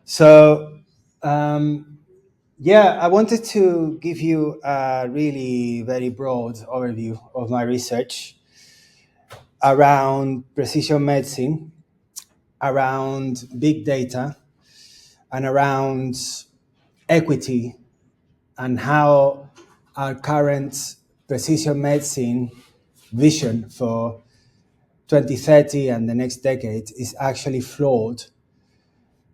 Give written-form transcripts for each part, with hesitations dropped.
So, yeah, I wanted to give you a really very broad overview of my research around precision medicine, around big data, and around equity, and how our current precision medicine vision for 2030 and the next decade is actually flawed,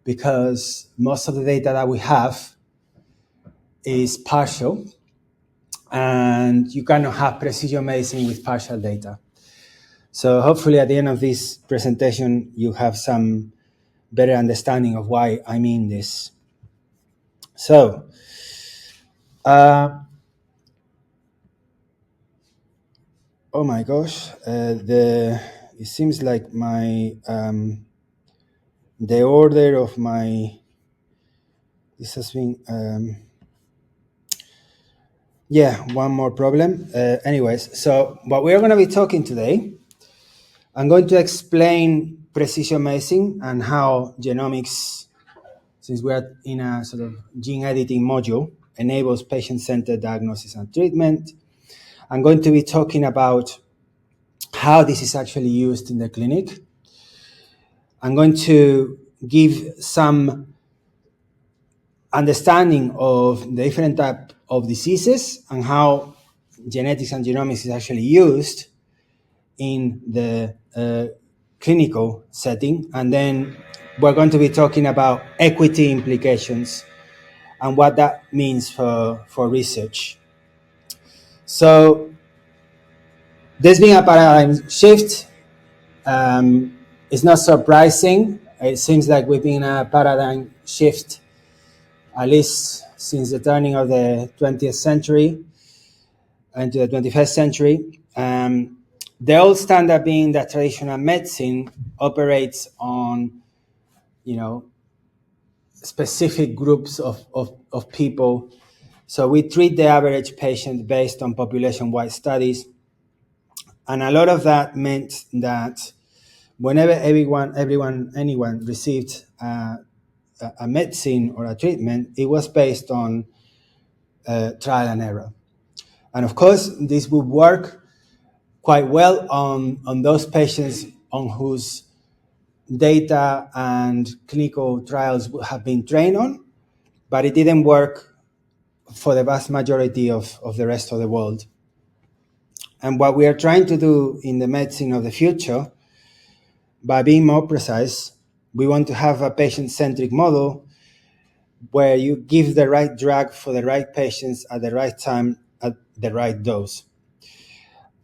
because most of the data that we have is partial, and you cannot have precision medicine with partial data. So hopefully at the end of this presentation, you have some better understanding of why I mean this. So, oh my gosh, it seems like my the order of my this has been yeah, one more problem. Anyways, so what we're going to be talking today, I'm going to explain precision medicine and how genomics, since we're in a sort of gene editing module, enables patient-centered diagnosis and treatment. I'm going to be talking about how this is actually used in the clinic. I'm going to give some understanding of the different type of diseases and how genetics and genomics is actually used in the clinical setting. And then we're going to be talking about equity implications and what that means for research. So there's been a paradigm shift. It's not surprising. It seems like we've been in a paradigm shift at least since the turning of the 20th century into the 21st century. The old standard being that traditional medicine operates on, specific groups of people. So we treat the average patient based on population-wide studies. And a lot of that meant that whenever anyone received a medicine or a treatment, it was based on trial and error. And of course, this would work quite well on those patients on whose data and clinical trials have been trained on, but it didn't work for the vast majority of the rest of the world. And what we are trying to do in the medicine of the future, by being more precise, we want to have a patient-centric model where you give the right drug for the right patients at the right time at the right dose.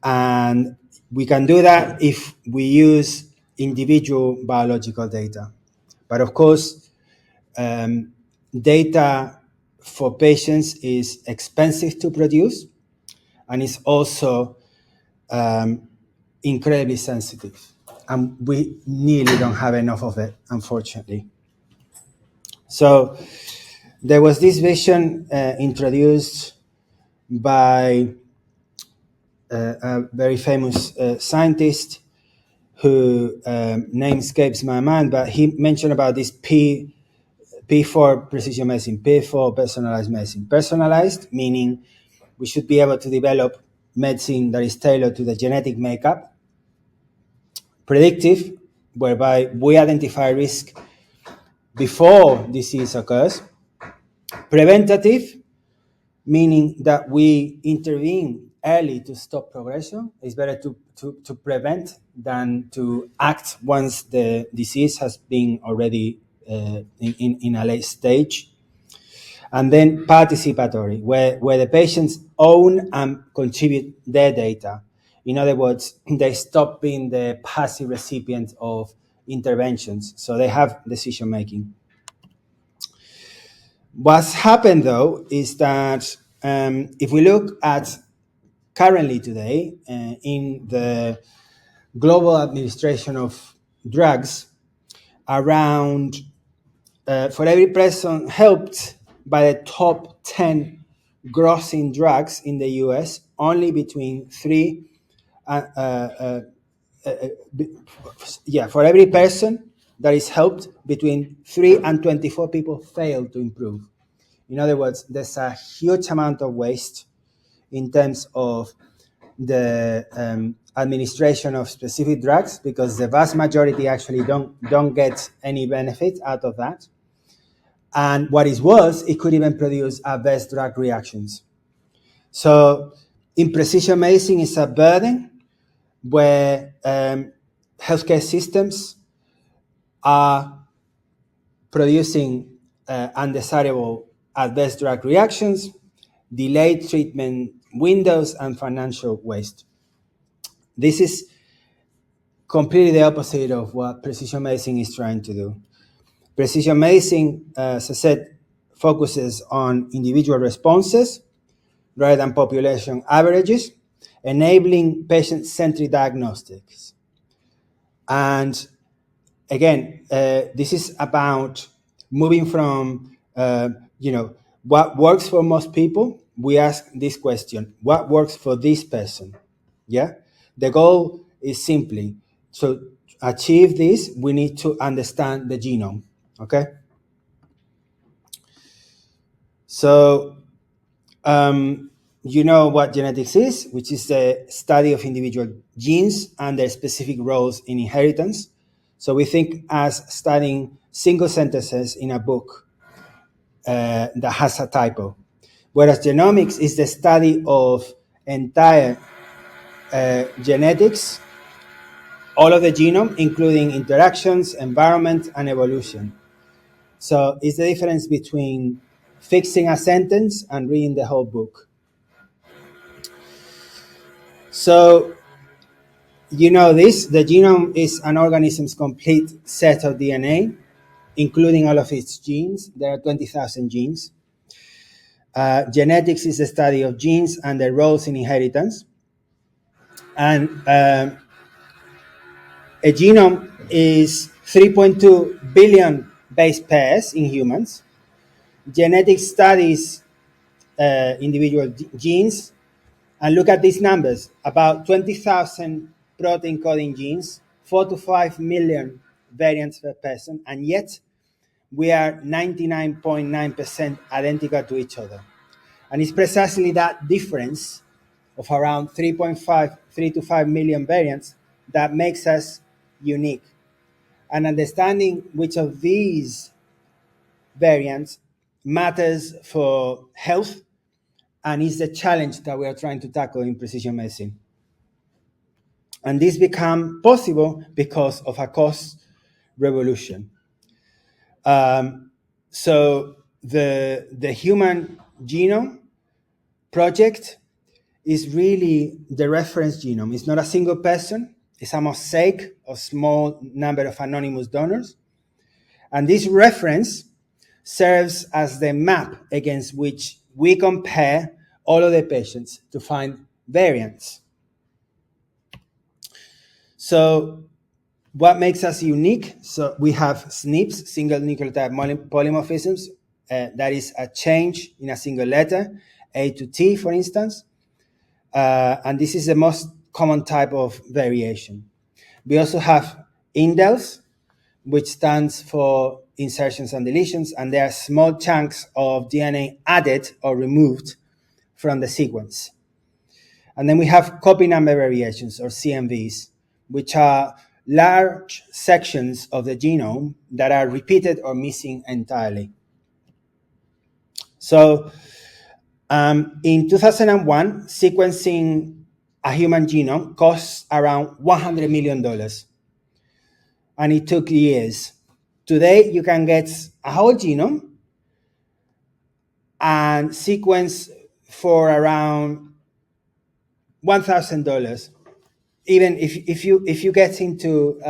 And we can do that if we use individual biological data. But of course, data for patients is expensive to produce, and it's also incredibly sensitive. And we nearly don't have enough of it, unfortunately. So there was this vision introduced by a very famous scientist who name escapes my mind, but he mentioned about this P for precision medicine, P for personalized medicine. Personalized, meaning we should be able to develop medicine that is tailored to the genetic makeup. Predictive, whereby we identify risk before disease occurs. Preventative, meaning that we intervene early to stop progression. It's better to prevent than to act once the disease has been already in a late stage. And then participatory, where the patients own and contribute their data. In other words, they stop being the passive recipient of interventions, so they have decision making. What's happened, though, is that if we look at currently today in the global administration of drugs, around for every person helped by the top 10 grossing drugs in the US, only between for every person that is helped, between 3 and 24 people fail to improve. In other words, there's a huge amount of waste in terms of the administration of specific drugs, because the vast majority actually don't get any benefit out of that. And what is worse, it could even produce adverse drug reactions. So in precision medicine, it's a burden where healthcare systems are producing undesirable adverse drug reactions, delayed treatment windows, and financial waste. This is completely the opposite of what precision medicine is trying to do. Precision medicine, as I said, focuses on individual responses rather than population averages, enabling patient-centric diagnostics. And again, this is about moving from, what works for most people. We ask this question: what works for this person? Yeah. The goal is simply to achieve this, we need to understand the genome. Okay. So, you know what genetics is, which is the study of individual genes and their specific roles in inheritance. So we think as studying single sentences in a book that has a typo. Whereas genomics is the study of entire genetics, all of the genome, including interactions, environment, and evolution. So it's the difference between fixing a sentence and reading the whole book. So, you know this, the genome is an organism's complete set of DNA, including all of its genes. There are 20,000 genes. Genetics is the study of genes and their roles in inheritance. And a genome is 3.2 billion base pairs in humans. Genetics studies individual genes. And look at these numbers: about 20,000 protein coding genes, 4 to 5 million variants per person, and yet we are 99.9% identical to each other. And it's precisely that difference of around 3 to 5 million variants that makes us unique. And understanding which of these variants matters for health and is the challenge that we are trying to tackle in precision medicine. And this became possible because of a cost revolution. So the Human Genome Project is really the reference genome. It's not a single person. It's a mosaic of small number of anonymous donors. And this reference serves as the map against which we compare all of the patients to find variants. So what makes us unique? So we have SNPs, single nucleotide polymorphisms. That is a change in a single letter, A to T, for instance. And this is the most common type of variation. We also have indels, which stands for insertions and deletions, and they are small chunks of DNA added or removed from the sequence. And then we have copy number variations, or CNVs, which are large sections of the genome that are repeated or missing entirely. So in 2001, sequencing a human genome costs around $100 million. And it took years. Today, you can get a whole genome and sequence for around $1,000. Even if you get into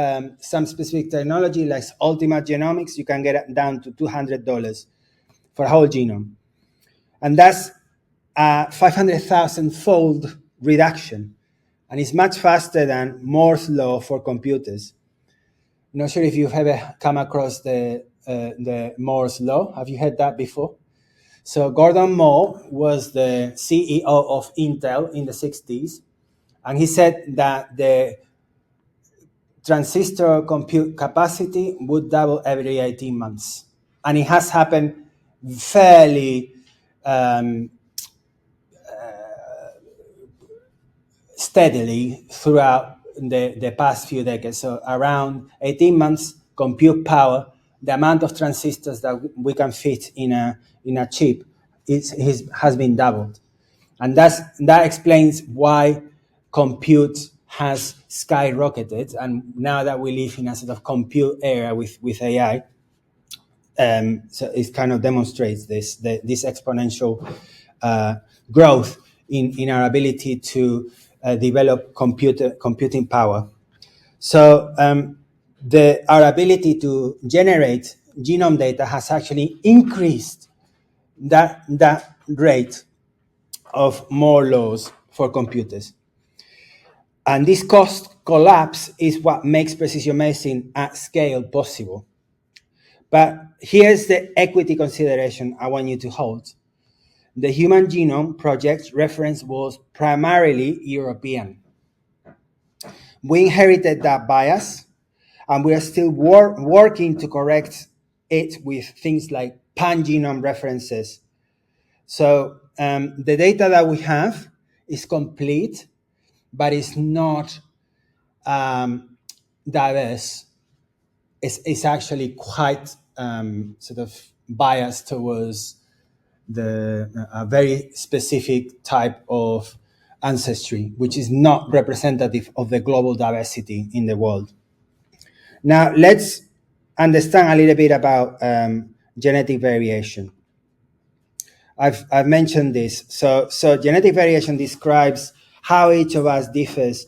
some specific technology like Ultimate Genomics, you can get it down to $200 for a whole genome. And that's a 500,000-fold reduction. And it's much faster than Moore's law for computers. I'm not sure if you've ever come across the Moore's law. Have you heard that before? So Gordon Moore was the CEO of Intel in the 60s. And he said that the transistor compute capacity would double every 18 months. And it has happened fairly steadily throughout the past few decades. So around 18 months, compute power, the amount of transistors that we can fit in a chip has been doubled. And that explains why compute has skyrocketed. And now that we live in a sort of compute era with AI, so it kind of demonstrates this exponential growth in our ability to develop computing power. So our ability to generate genome data has actually increased that rate of more laws for computers. And this cost collapse is what makes precision medicine at scale possible. But here's the equity consideration I want you to hold. The Human Genome Project reference was primarily European. We inherited that bias, and we are still working to correct it with things like pan-genome references. So the data that we have is complete, but it's not diverse. It's actually quite sort of biased towards a very specific type of ancestry, which is not representative of the global diversity in the world. Now, let's understand a little bit about genetic variation. I've mentioned this. So genetic variation describes how each of us differs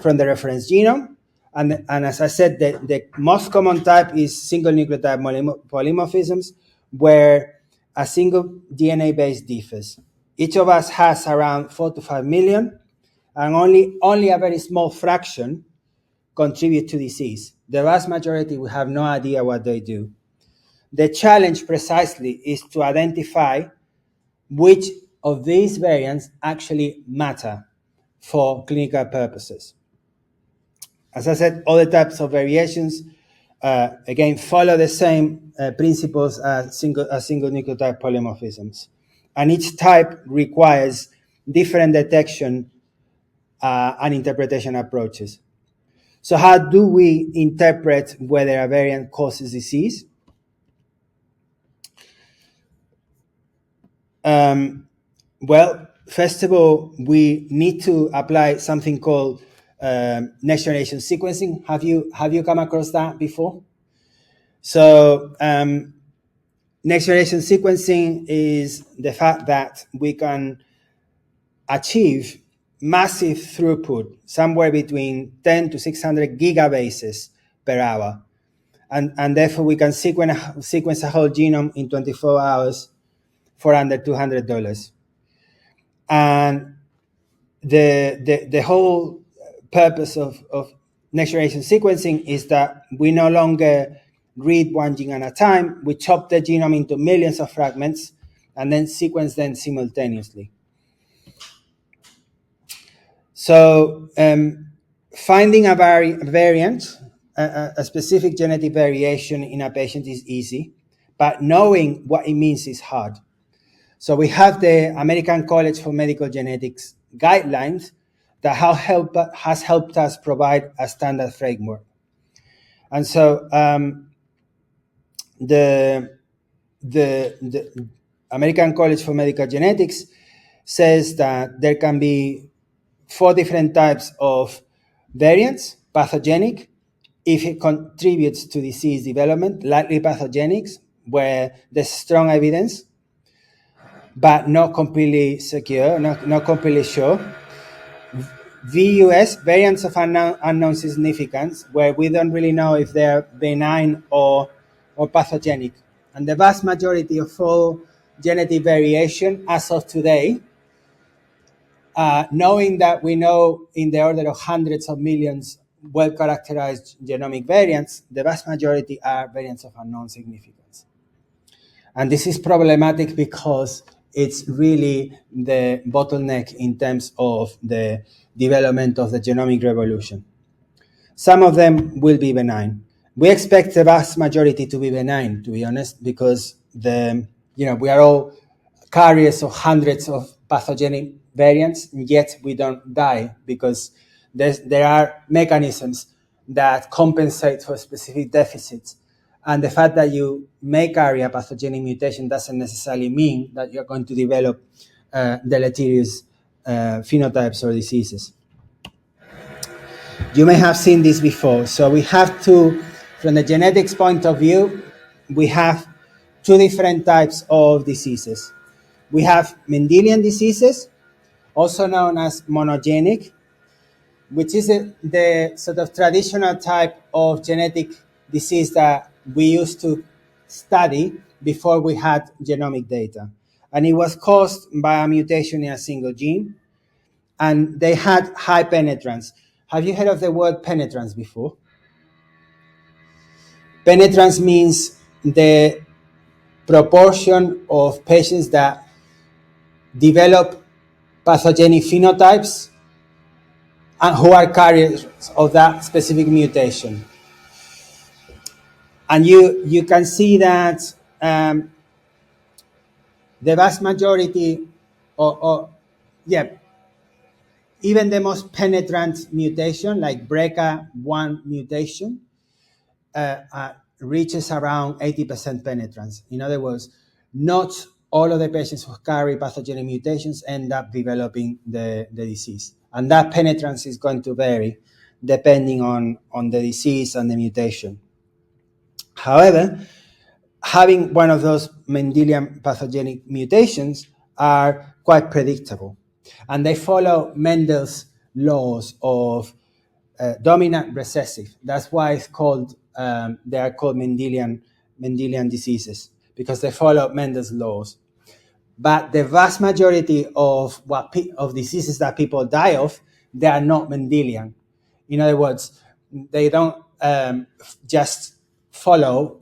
from the reference genome. And as I said, the most common type is single nucleotide polymorphisms, where a single DNA base differs. Each of us has around 4 to 5 million, and only a very small fraction contribute to disease. The vast majority, we have no idea what they do. The challenge precisely is to identify which of these variants actually matter for clinical purposes. As I said, all the types of variations, again, follow the same principles as single nucleotide polymorphisms. And each type requires different detection and interpretation approaches. So how do we interpret whether a variant causes disease? Well, first of all, we need to apply something called next generation sequencing. Have you come across that before? So next generation sequencing is the fact that we can achieve massive throughput, somewhere between 10 to 600 gigabases per hour. And therefore, we can sequence a whole genome in 24 hours for under $200. And the whole purpose of next generation sequencing is that we no longer read one gene at a time. We chop the genome into millions of fragments and then sequence them simultaneously. So finding a variant, a specific genetic variation in a patient is easy, but knowing what it means is hard. So we have the American College for Medical Genetics guidelines that has helped us provide a standard framework. And so the American College for Medical Genetics says that there can be 4 different types of variants: pathogenic, if it contributes to disease development; likely pathogenics, where there's strong evidence, but not completely secure, not completely sure; VUS, variants of unknown significance, where we don't really know if they're benign or pathogenic. And the vast majority of all genetic variation as of today, knowing that we know in the order of hundreds of millions well-characterized genomic variants, the vast majority are variants of unknown significance. And this is problematic because it's really the bottleneck in terms of the development of the genomic revolution. Some of them will be benign. We expect the vast majority to be benign, to be honest, because we are all carriers of hundreds of pathogenic variants, yet we don't die because there are mechanisms that compensate for specific deficits. And the fact that you may carry a pathogenic mutation doesn't necessarily mean that you're going to develop deleterious phenotypes or diseases. You may have seen this before. So we have from the genetics point of view, we have two different types of diseases. We have Mendelian diseases, also known as monogenic, which is the sort of traditional type of genetic disease that we used to study before we had genomic data. And it was caused by a mutation in a single gene, and they had high penetrance. Have you heard of the word penetrance before? Penetrance means the proportion of patients that develop pathogenic phenotypes and who are carriers of that specific mutation. And you can see that the vast majority, even the most penetrant mutation, like BRCA1 mutation, reaches around 80% penetrance. In other words, not all of the patients who carry pathogenic mutations end up developing the disease. And that penetrance is going to vary depending on the disease and the mutation. However, having one of those Mendelian pathogenic mutations are quite predictable. And they follow Mendel's laws of dominant recessive. That's why it's called, they are called Mendelian diseases, because they follow Mendel's laws. But the vast majority of diseases that people die of, they are not Mendelian. In other words, they don't just follow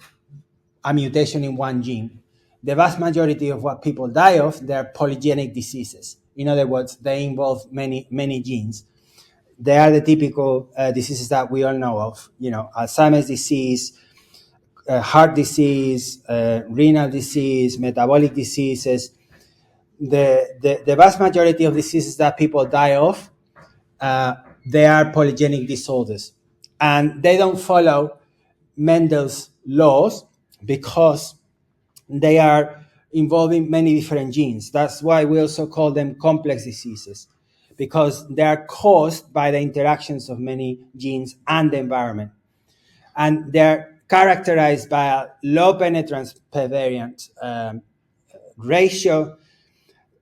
a mutation in one gene. The vast majority of what people die of, they're polygenic diseases. In other words, they involve many genes. They are the typical diseases that we all know of. Alzheimer's disease, heart disease, renal disease, metabolic diseases. The vast majority of diseases that people die of, they are polygenic disorders. And they don't follow Mendel's laws because they are involving many different genes. That's why we also call them complex diseases, because they are caused by the interactions of many genes and the environment. And they're characterized by a low penetrance per variant ratio,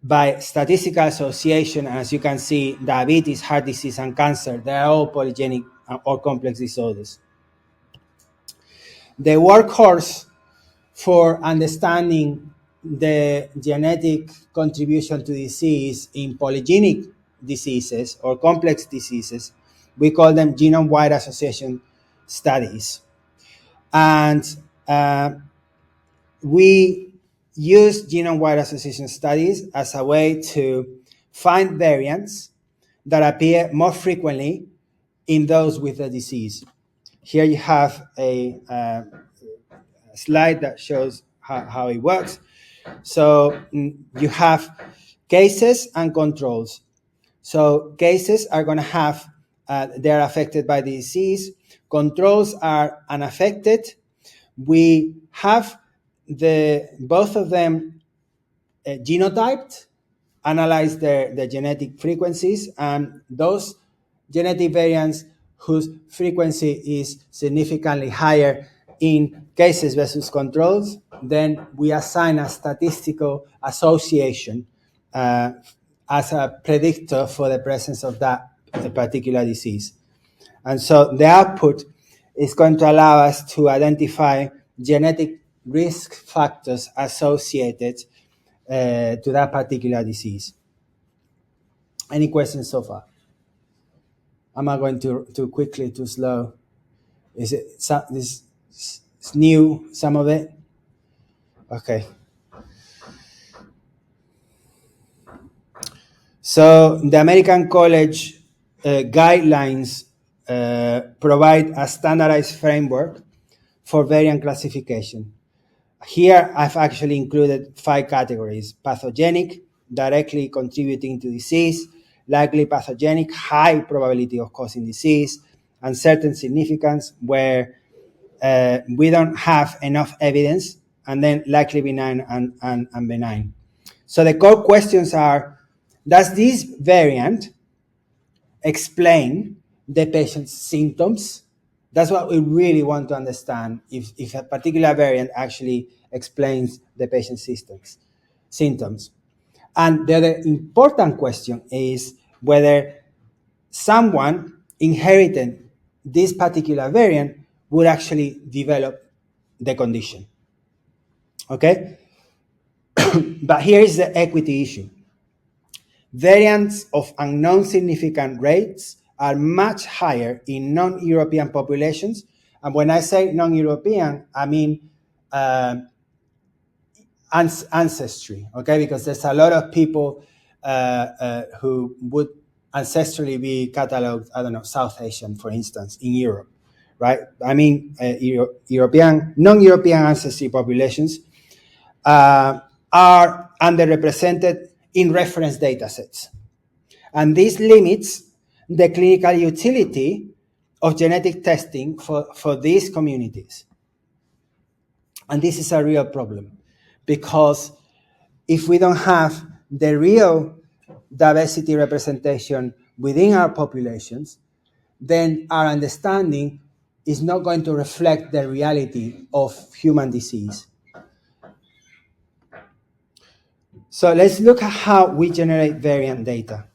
by statistical association. As you can see, diabetes, heart disease, and cancer, they are all polygenic or complex disorders. The workhorse for understanding the genetic contribution to disease in polygenic diseases or complex diseases, we call them genome-wide association studies. And we use genome-wide association studies as a way to find variants that appear more frequently in those with the disease. Here you have a slide that shows how it works. So you have cases and controls. So cases are going to have, they're affected by the disease. Controls are unaffected. We have both of them genotyped, analyze their genetic frequencies, and those genetic variants whose frequency is significantly higher in cases versus controls, then we assign a statistical association as a predictor for the presence of that particular disease. And so the output is going to allow us to identify genetic risk factors associated to that particular disease. Any questions so far? Am I going too quickly, too slow? Is it this new, some of it? Okay. So the American College guidelines provide a standardized framework for variant classification. Here, I've actually included 5 categories: pathogenic, directly contributing to disease; likely pathogenic, high probability of causing disease; uncertain significance, where we don't have enough evidence; and then likely benign and benign. So the core questions are, does this variant explain the patient's symptoms? That's what we really want to understand, if a particular variant actually explains the patient's symptoms. And the other important question is whether someone inheriting this particular variant would actually develop the condition. Okay? But here is the equity issue. Variants of unknown significant rates are much higher in non-European populations. And when I say non-European, I mean ancestry, okay? Because there's a lot of people who would ancestrally be cataloged, I don't know, South Asian, for instance, in Europe, right? I mean, European, non-European ancestry populations are underrepresented in reference datasets. And this limits the clinical utility of genetic testing for these communities. And this is a real problem, because if we don't have the real diversity representation within our populations, then our understanding is not going to reflect the reality of human disease. So let's look at how we generate variant data.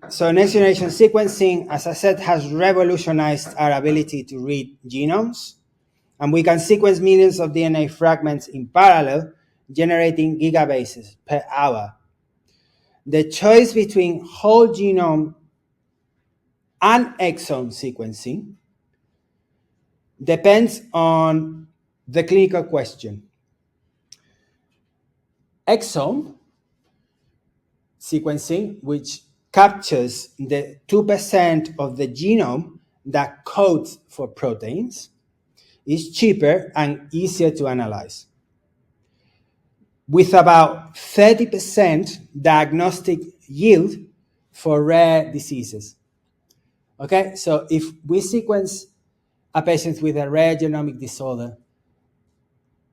So next generation sequencing, as I said, has revolutionized our ability to read genomes. And we can sequence millions of DNA fragments in parallel, generating gigabases per hour. The choice between whole genome and exome sequencing depends on the clinical question. Exome sequencing, which captures the 2% of the genome that codes for proteins, is cheaper and easier to analyze, with about 30% diagnostic yield for rare diseases. Okay, so if we sequence a patient with a rare genomic disorder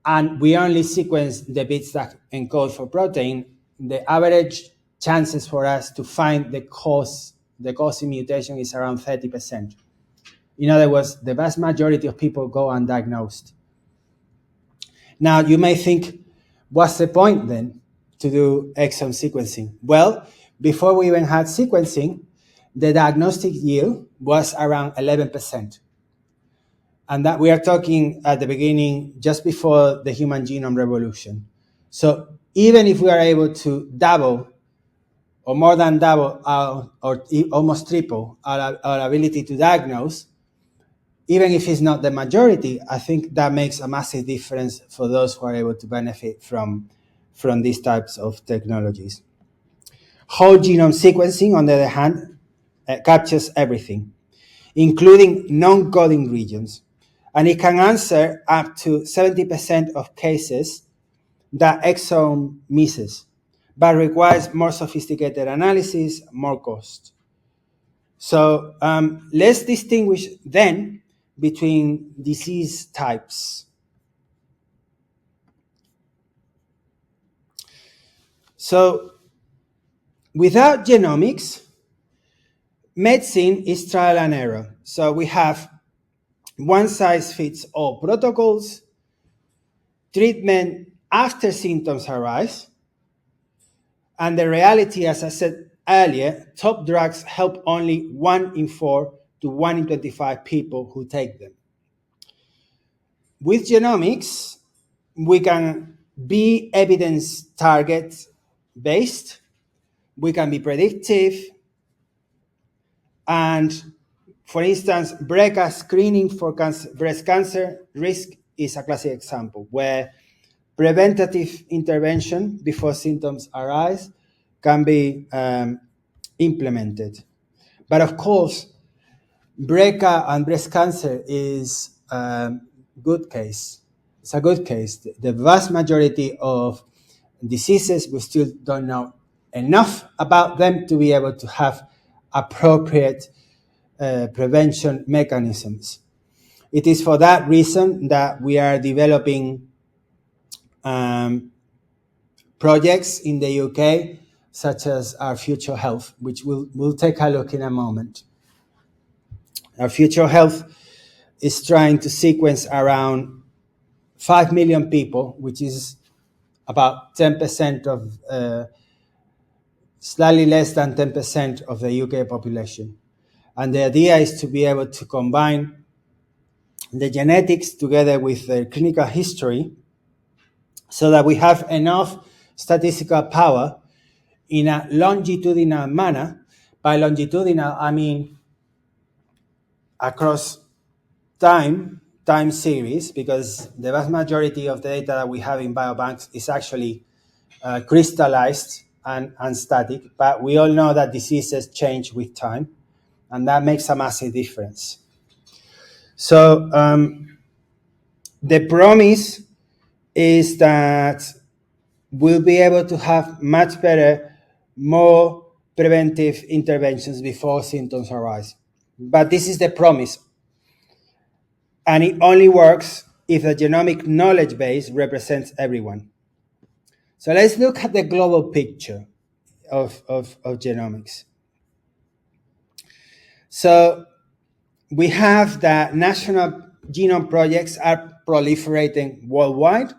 and we only sequence the bits that encode for protein, the average chances for us to find the causing mutation is around 30%. In other words, the vast majority of people go undiagnosed. Now, you may think, what's the point then to do exome sequencing? Well, before we even had sequencing, the diagnostic yield was around 11%. And that we are talking at the beginning, just before the human genome revolution. So even if we are able to double or more than double or almost triple our ability to diagnose, even if it's not the majority, I think that makes a massive difference for those who are able to benefit from these types of technologies. Whole genome sequencing, on the other hand, captures everything, including non-coding regions. And it can answer up to 70% of cases that exome misses, but requires more sophisticated analysis, more cost. So let's distinguish then between disease types. So without genomics, medicine is trial and error. So we have one-size-fits-all protocols, treatment after symptoms arise, and the reality, as I said earlier, top drugs help only 1 in 4 to 1 in 25 people who take them. With genomics, we can be evidence target based, we can be predictive, and for instance, BRCA screening for breast cancer risk is a classic example where preventative intervention before symptoms arise can be implemented. But of course, BRCA and breast cancer is a good case. It's a good case. The vast majority of diseases, we still don't know enough about them to be able to have appropriate prevention mechanisms. It is for that reason that we are developing projects in the UK, such as Our Future Health, which we'll take a look in a moment. Our Future Health is trying to sequence around 5 million people, which is about 10% of, slightly less than 10% of the UK population. And the idea is to be able to combine the genetics together with the clinical history so that we have enough statistical power in a longitudinal manner. By longitudinal, I mean across time series, because the vast majority of the data that we have in biobanks is actually crystallized and static, but we all know that diseases change with time, and that makes a massive difference. So the promise is that we'll be able to have much better, more preventive interventions before symptoms arise. But this is the promise. And it only works if the genomic knowledge base represents everyone. So let's look at the global picture of genomics. So we have that national genome projects are proliferating worldwide.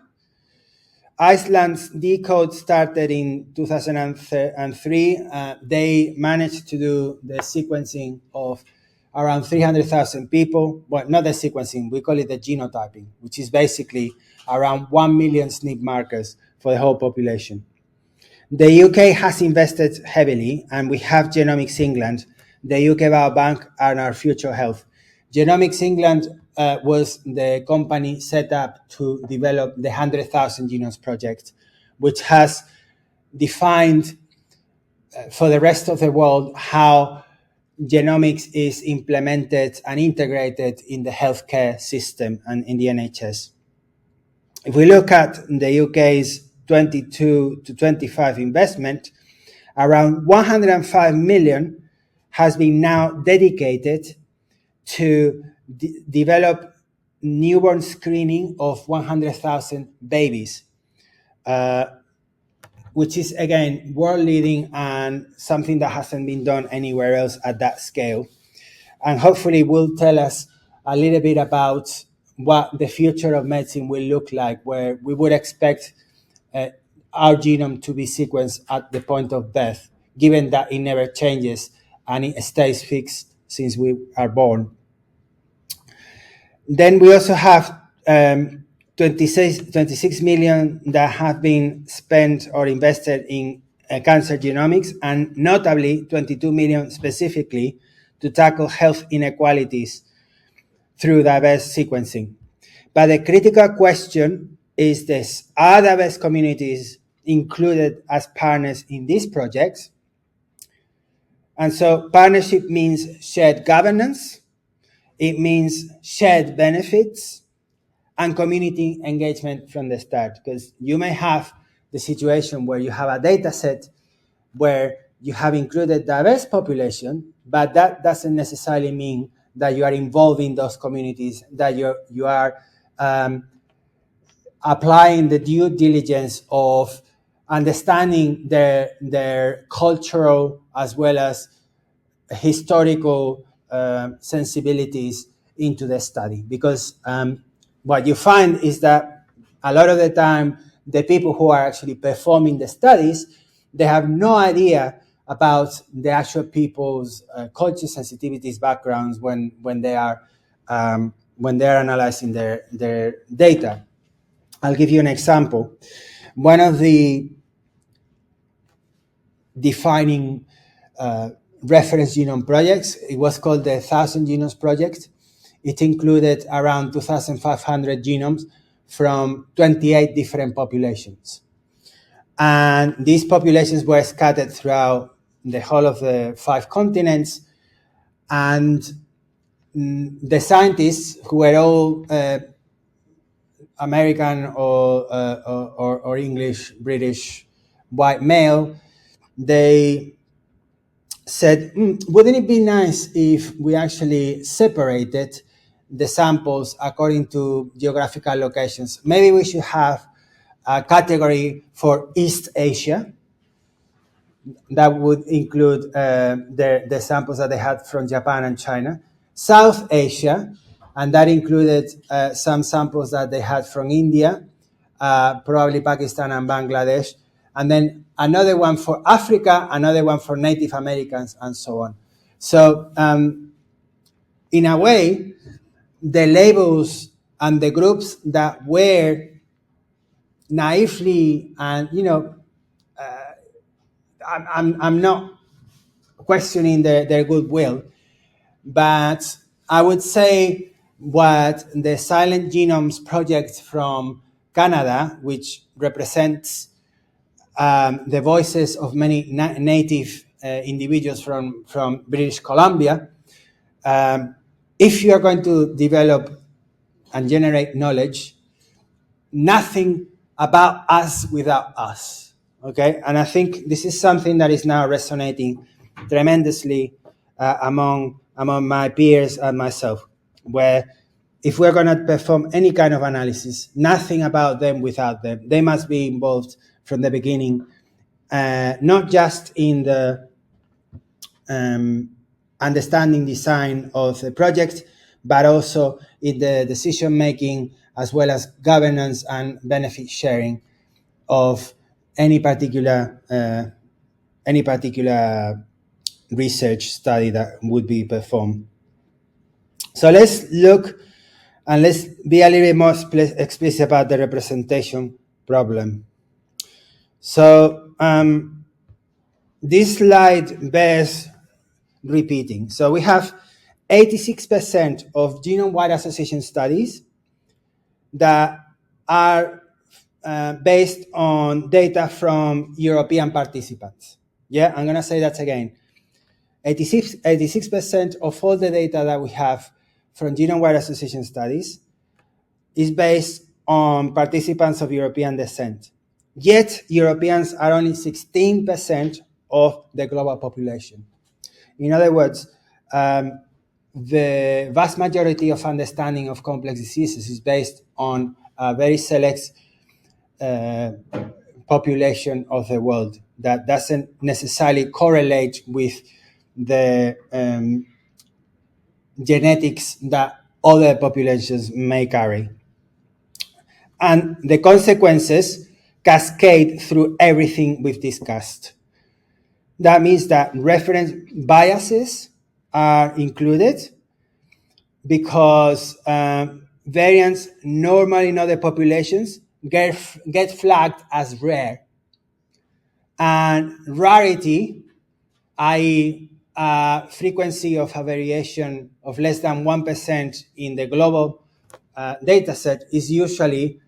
Iceland's DCODE started in 2003. They managed to do the sequencing of around 300,000 people. Well, not the sequencing, we call it the genotyping, which is basically around 1 million SNP markers for the whole population. The UK has invested heavily, and we have Genomics England, the UK Biobank, and Our Future Health. Genomics England was the company set up to develop the 100,000 Genomes project, which has defined for the rest of the world how genomics is implemented and integrated in the healthcare system and in the NHS. If we look at the UK's 22 to 25 investment, around 105 million has been now dedicated to develop newborn screening of 100,000 babies, which is, again, world leading and something that hasn't been done anywhere else at that scale. And hopefully will tell us a little bit about what the future of medicine will look like, where we would expect our genome to be sequenced at the point of birth, given that it never changes and it stays fixed since we are born. Then we also have 26 million that have been spent or invested in cancer genomics, and notably 22 million specifically to tackle health inequalities through diverse sequencing. But the critical question is this: are diverse communities included as partners in these projects? And so partnership means shared governance, it means shared benefits, and community engagement from the start. Because you may have the situation where you have a data set where you have included diverse population, but that doesn't necessarily mean that you are involving those communities, that you are applying the due diligence of understanding their cultural as well as historical sensibilities into the study. Because what you find is that a lot of the time, the people who are actually performing the studies, they have no idea about the actual people's culture sensitivities, backgrounds when they are analyzing their data. I'll give you an example. One of the defining reference genome projects, it was called the 1,000 Genomes Project. It included around 2,500 genomes from 28 different populations. And these populations were scattered throughout the whole of the 5 continents. And the scientists, who were all American or English, British, white male, they said, wouldn't it be nice if we actually separated the samples according to geographical locations? Maybe we should have a category for East Asia that would include the samples that they had from Japan and China, South Asia, and that included some samples that they had from India, probably Pakistan and Bangladesh, and then another one for Africa, another one for Native Americans, and so on. So in a way, the labels and the groups that were naively, and I'm not questioning their goodwill, but I would say what the Silent Genomes Project from Canada, which represents the voices of many native individuals from British Columbia, if you are going to develop and generate knowledge, nothing about us without us, okay? And I think this is something that is now resonating tremendously among my peers and myself, where if we're going to perform any kind of analysis, nothing about them without them. They must be involved from the beginning, not just in the understanding design of the project, but also in the decision making, as well as governance and benefit sharing of any particular research study that would be performed. So let's look and let's be a little bit more explicit about the representation problem. So this slide bears repeating. So we have 86% of genome-wide association studies that are based on data from European participants. Yeah, I'm going to say that again. 86% of all the data that we have from genome-wide association studies is based on participants of European descent. Yet, Europeans are only 16% of the global population. In other words, the vast majority of understanding of complex diseases is based on a very select population of the world that doesn't necessarily correlate with the genetics that other populations may carry. And the consequences cascade through everything we've discussed. That means that reference biases are included because variants normally in other populations get flagged as rare. And rarity, i.e. frequency of a variation of less than 1% in the global data set, is usually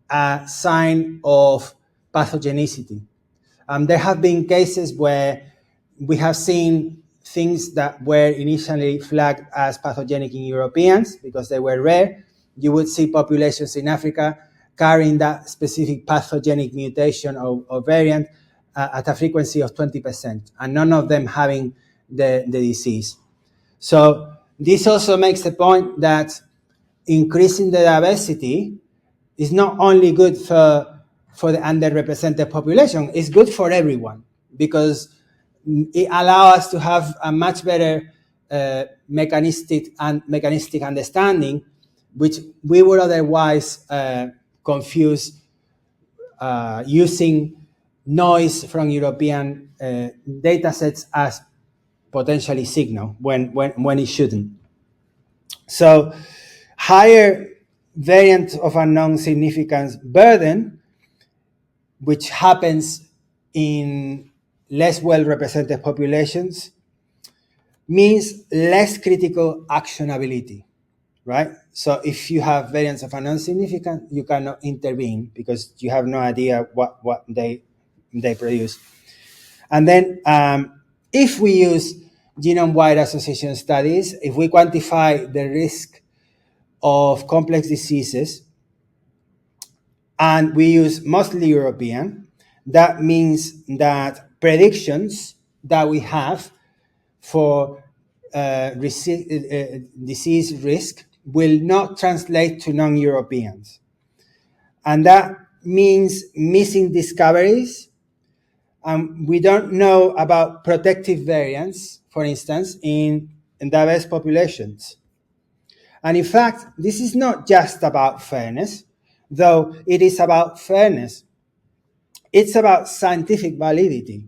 a sign of pathogenicity. There have been cases where we have seen things that were initially flagged as pathogenic in Europeans because they were rare. You would see populations in Africa carrying that specific pathogenic mutation or variant at a frequency of 20%, and none of them having the disease. So this also makes the point that increasing the diversity is not only good for the underrepresented population, it's good for everyone, because it allows us to have a much better mechanistic understanding, which we would otherwise confuse using noise from European data sets as potentially signal when it shouldn't. So higher variant of unknown significance burden, which happens in less well-represented populations, means less critical actionability, right? So if you have variants of unknown significance, you cannot intervene because you have no idea what they produce. And then if we use genome-wide association studies, if we quantify the risk of complex diseases, and we use mostly European, that means that predictions that we have for disease risk will not translate to non-Europeans. And that means missing discoveries. We don't know about protective variants, for instance, in diverse populations. And in fact, this is not just about fairness, though it is about fairness. It's about scientific validity,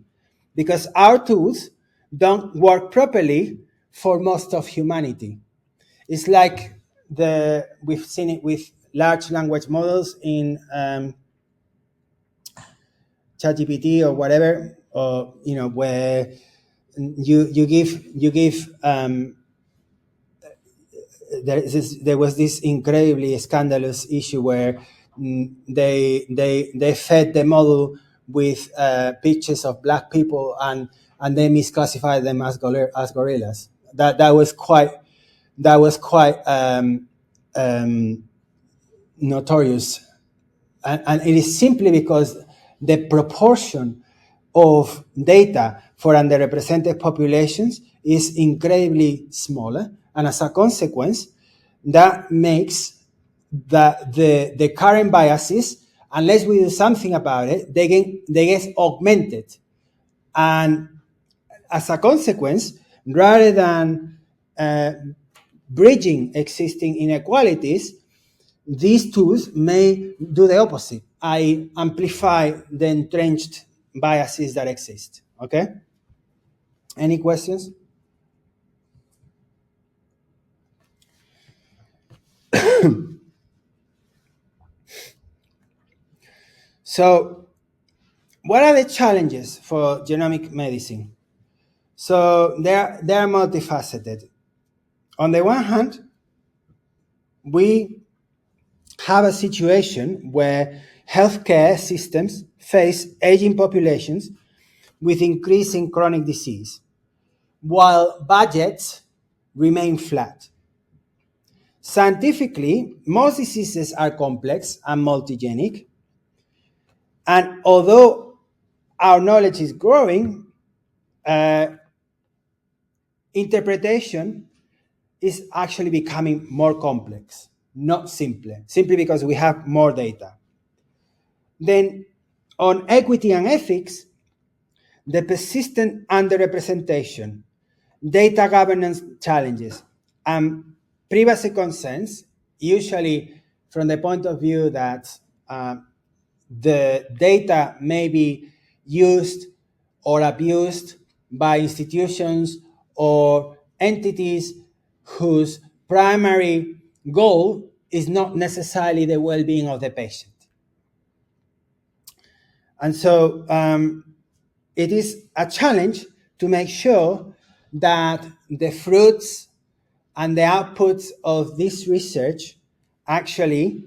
because our tools don't work properly for most of humanity. It's like we've seen it with large language models in ChatGPT or whatever, or where you give there was this incredibly scandalous issue where they fed the model with pictures of black people and they misclassified them as gorillas. That was quite notorious, and it is simply because the proportion of data for underrepresented populations is incredibly smaller, and as a consequence, that makes the current biases, unless we do something about it, they get augmented, and as a consequence, rather than bridging existing inequalities, these tools may do the opposite. I amplify the entrenched biases that exist. Okay? Any questions? So, what are the challenges for genomic medicine? So, they're multifaceted. On the one hand, we have a situation where healthcare systems face aging populations with increasing chronic disease, while budgets remain flat. Scientifically, most diseases are complex and multigenic, and although our knowledge is growing, interpretation is actually becoming more complex, not simpler, simply because we have more data. Then, on equity and ethics, the persistent underrepresentation, data governance challenges, and privacy concerns, usually from the point of view that the data may be used or abused by institutions or entities whose primary goal is not necessarily the well-being of the patient. And so it is a challenge to make sure that the fruits and the outputs of this research actually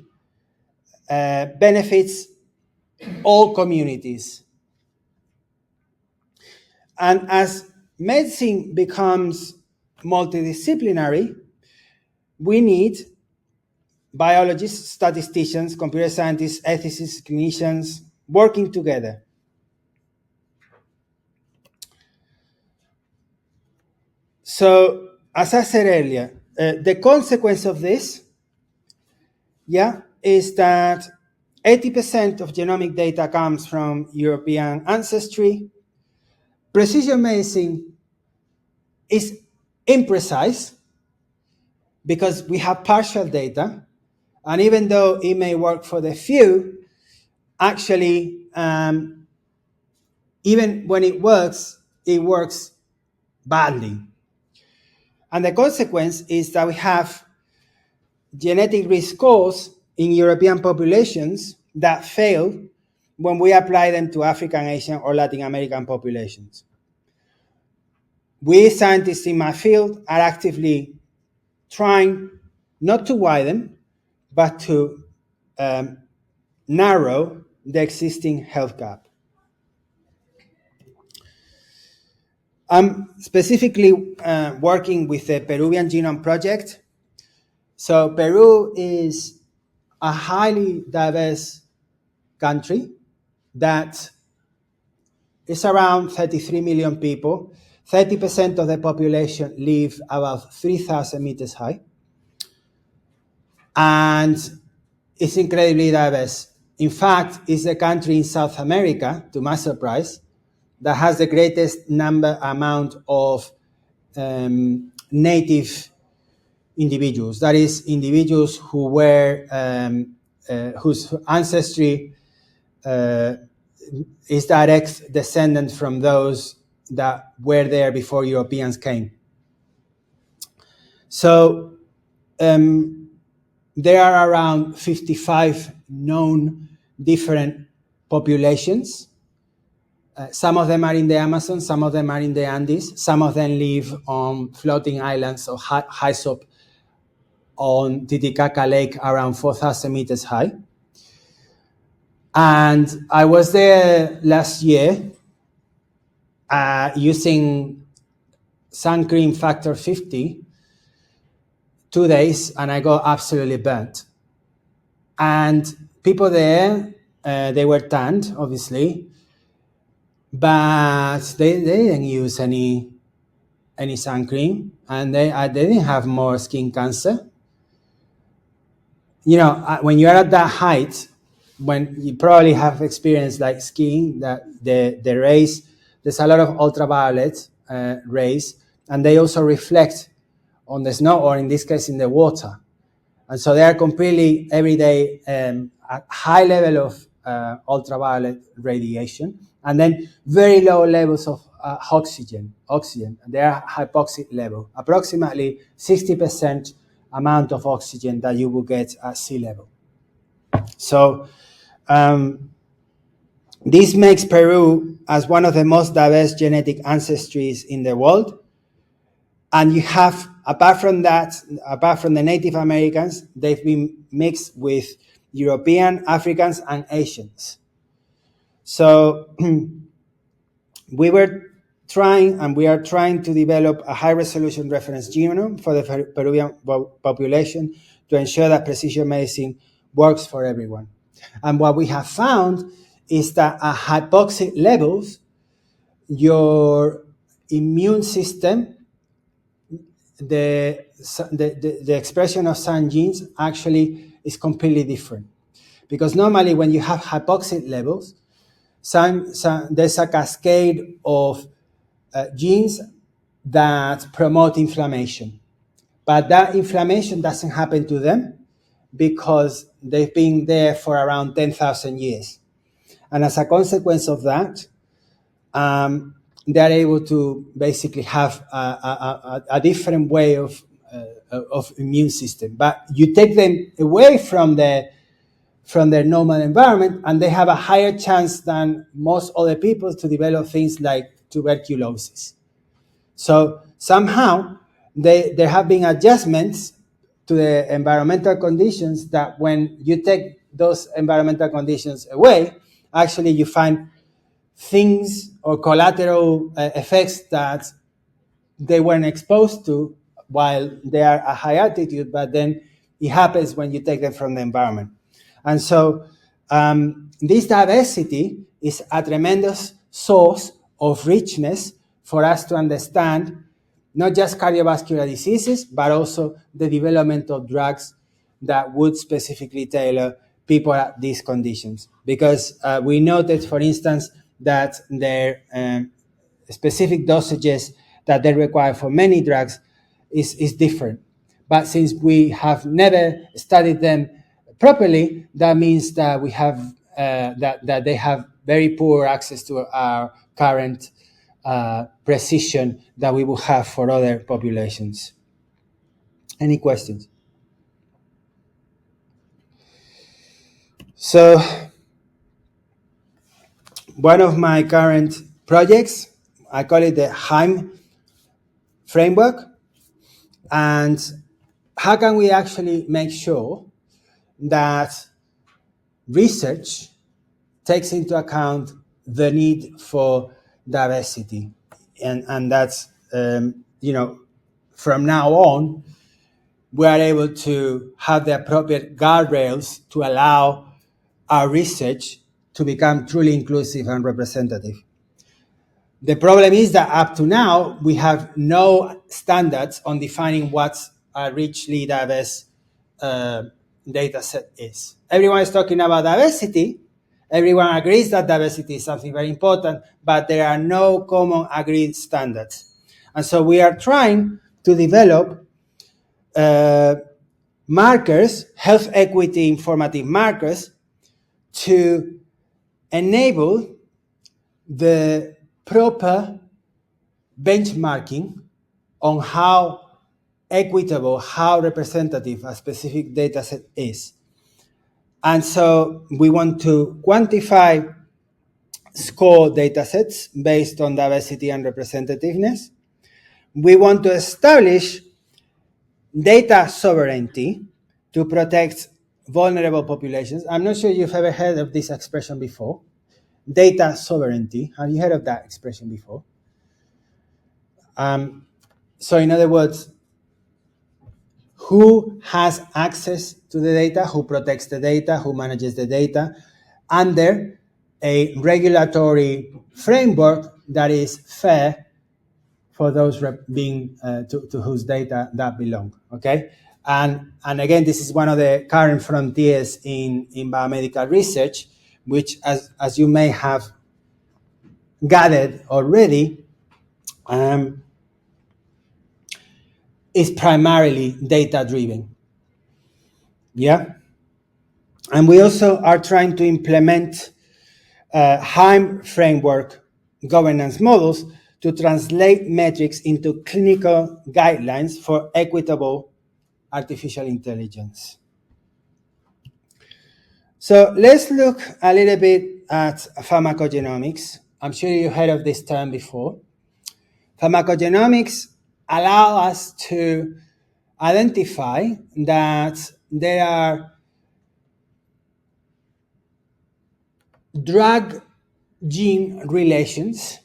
benefits all communities. And as medicine becomes multidisciplinary, we need biologists, statisticians, computer scientists, ethicists, clinicians working together. So, as I said earlier, the consequence of this, is that 80% of genomic data comes from European ancestry. Precision medicine is imprecise because we have partial data, and even though it may work for the few, actually, even when it works badly. And the consequence is that we have genetic risk scores in European populations that fail when we apply them to African, Asian, or Latin American populations. We scientists in my field are actively trying not to widen, but to narrow the existing health gap. I'm specifically working with the Peruvian Genome Project. So Peru is a highly diverse country that is around 33 million people. 30% of the population live above 3,000 meters high. And it's incredibly diverse. In fact, it's the country in South America, to my surprise, that has the greatest amount of native individuals. That is, individuals who were whose ancestry is direct descendant from those that were there before Europeans came. So there are around 55 known different populations. Some of them are in the Amazon, some of them are in the Andes, some of them live on floating islands or high up on Titicaca Lake around 4,000 meters high. And I was there last year using sun cream factor 50, 2 days, and I got absolutely burnt. And people there, they were tanned, obviously, but they didn't use any sun cream, and they didn't have more skin cancer. You know, when you are at that height, when you probably have experienced like skiing, that the rays, there's a lot of ultraviolet rays, and they also reflect on the snow, or in this case, in the water. And so they are completely every day at high level of ultraviolet radiation, and then very low levels of oxygen. They are hypoxic level, approximately 60% amount of oxygen that you will get at sea level. So this makes Peru as one of the most diverse genetic ancestries in the world. And you have, apart from the Native Americans, they've been mixed with European, Africans, and Asians. So we are trying to develop a high-resolution reference genome for the Peruvian population to ensure that precision medicine works for everyone. And what we have found is that at hypoxic levels, your immune system, the expression of some genes actually is completely different. Because normally when you have hypoxic levels, there's a cascade of genes that promote inflammation. But that inflammation doesn't happen to them because they've been there for around 10,000 years. And as a consequence of that, they're able to basically have a different way of immune system. But you take them away from their normal environment, and they have a higher chance than most other people to develop things like tuberculosis. So somehow there have been adjustments to the environmental conditions that when you take those environmental conditions away, actually you find things or collateral effects that they weren't exposed to while they are at high altitude, but then it happens when you take them from the environment. And so this diversity is a tremendous source of richness for us to understand not just cardiovascular diseases, but also the development of drugs that would specifically tailor people at these conditions. Because we noted, for instance, that their specific dosages that they require for many drugs is different. But since we have never studied them properly, that means that we have that they have very poor access to our current precision that we will have for other populations. Any questions? So one of my current projects, I call it the HIME framework. And how can we actually make sure that research takes into account the need for diversity and that's from now on, we are able to have the appropriate guardrails to allow our research to become truly inclusive and representative. The problem is that up to now, we have no standards on defining what's a richly diverse data set is. Everyone is talking about diversity. Everyone agrees that diversity is something very important, but there are no common agreed standards. And so we are trying to develop markers, health equity informative markers, to enable the proper benchmarking on how equitable, how representative a specific data set is. And so we want to quantify score data sets based on diversity and representativeness. We want to establish data sovereignty to protect vulnerable populations. I'm not sure you've ever heard of this expression before. Data sovereignty. Have you heard of that expression before? So in other words, who has access to the data, who protects the data, who manages the data under a regulatory framework that is fair for those being to whose data that belong. Okay, and again, this is one of the current frontiers in biomedical research, which, as you may have gathered already, is primarily data driven. Yeah, and we also are trying to implement HIME framework governance models to translate metrics into clinical guidelines for equitable artificial intelligence. So let's look a little bit at pharmacogenomics. I'm sure you heard of this term before. Pharmacogenomics allow us to identify that there are drug gene relations.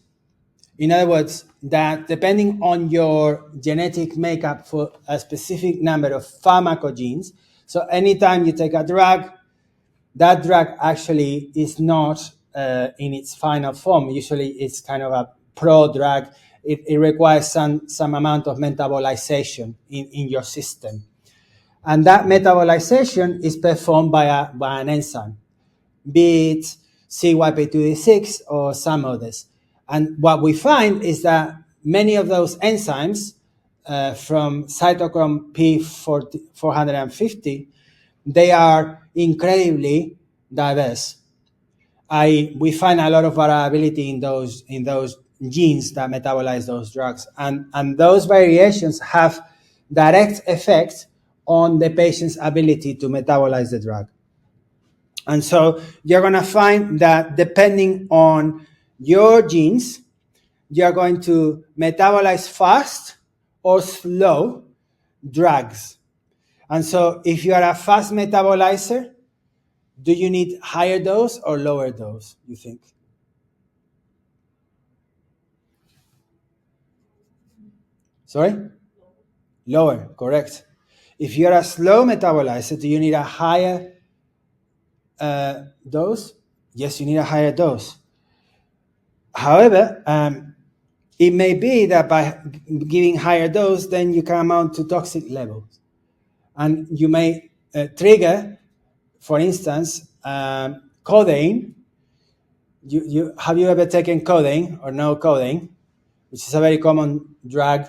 In other words, that depending on your genetic makeup for a specific number of pharmacogenes, so anytime you take a drug, that drug actually is not in its final form. Usually it's kind of a pro-drug. It requires some amount of metabolization in your system. And that metabolization is performed by an enzyme, be it CYP2D6 or some others. And what we find is that many of those enzymes from cytochrome P450, they are incredibly diverse. We find a lot of variability in those genes that metabolize those drugs. And those variations have direct effect on the patient's ability to metabolize the drug. And so you're going to find that depending on your genes, you're going to metabolize fast or slow drugs. And so if you are a fast metabolizer, do you need higher dose or lower dose, you think? Sorry? Lower, correct. If you're a slow metabolizer, do you need a higher dose? Yes, you need a higher dose. However, it may be that by giving higher dose, then you can amount to toxic levels. And you may trigger, for instance, codeine. Have you ever taken codeine or no codeine, which is a very common drug?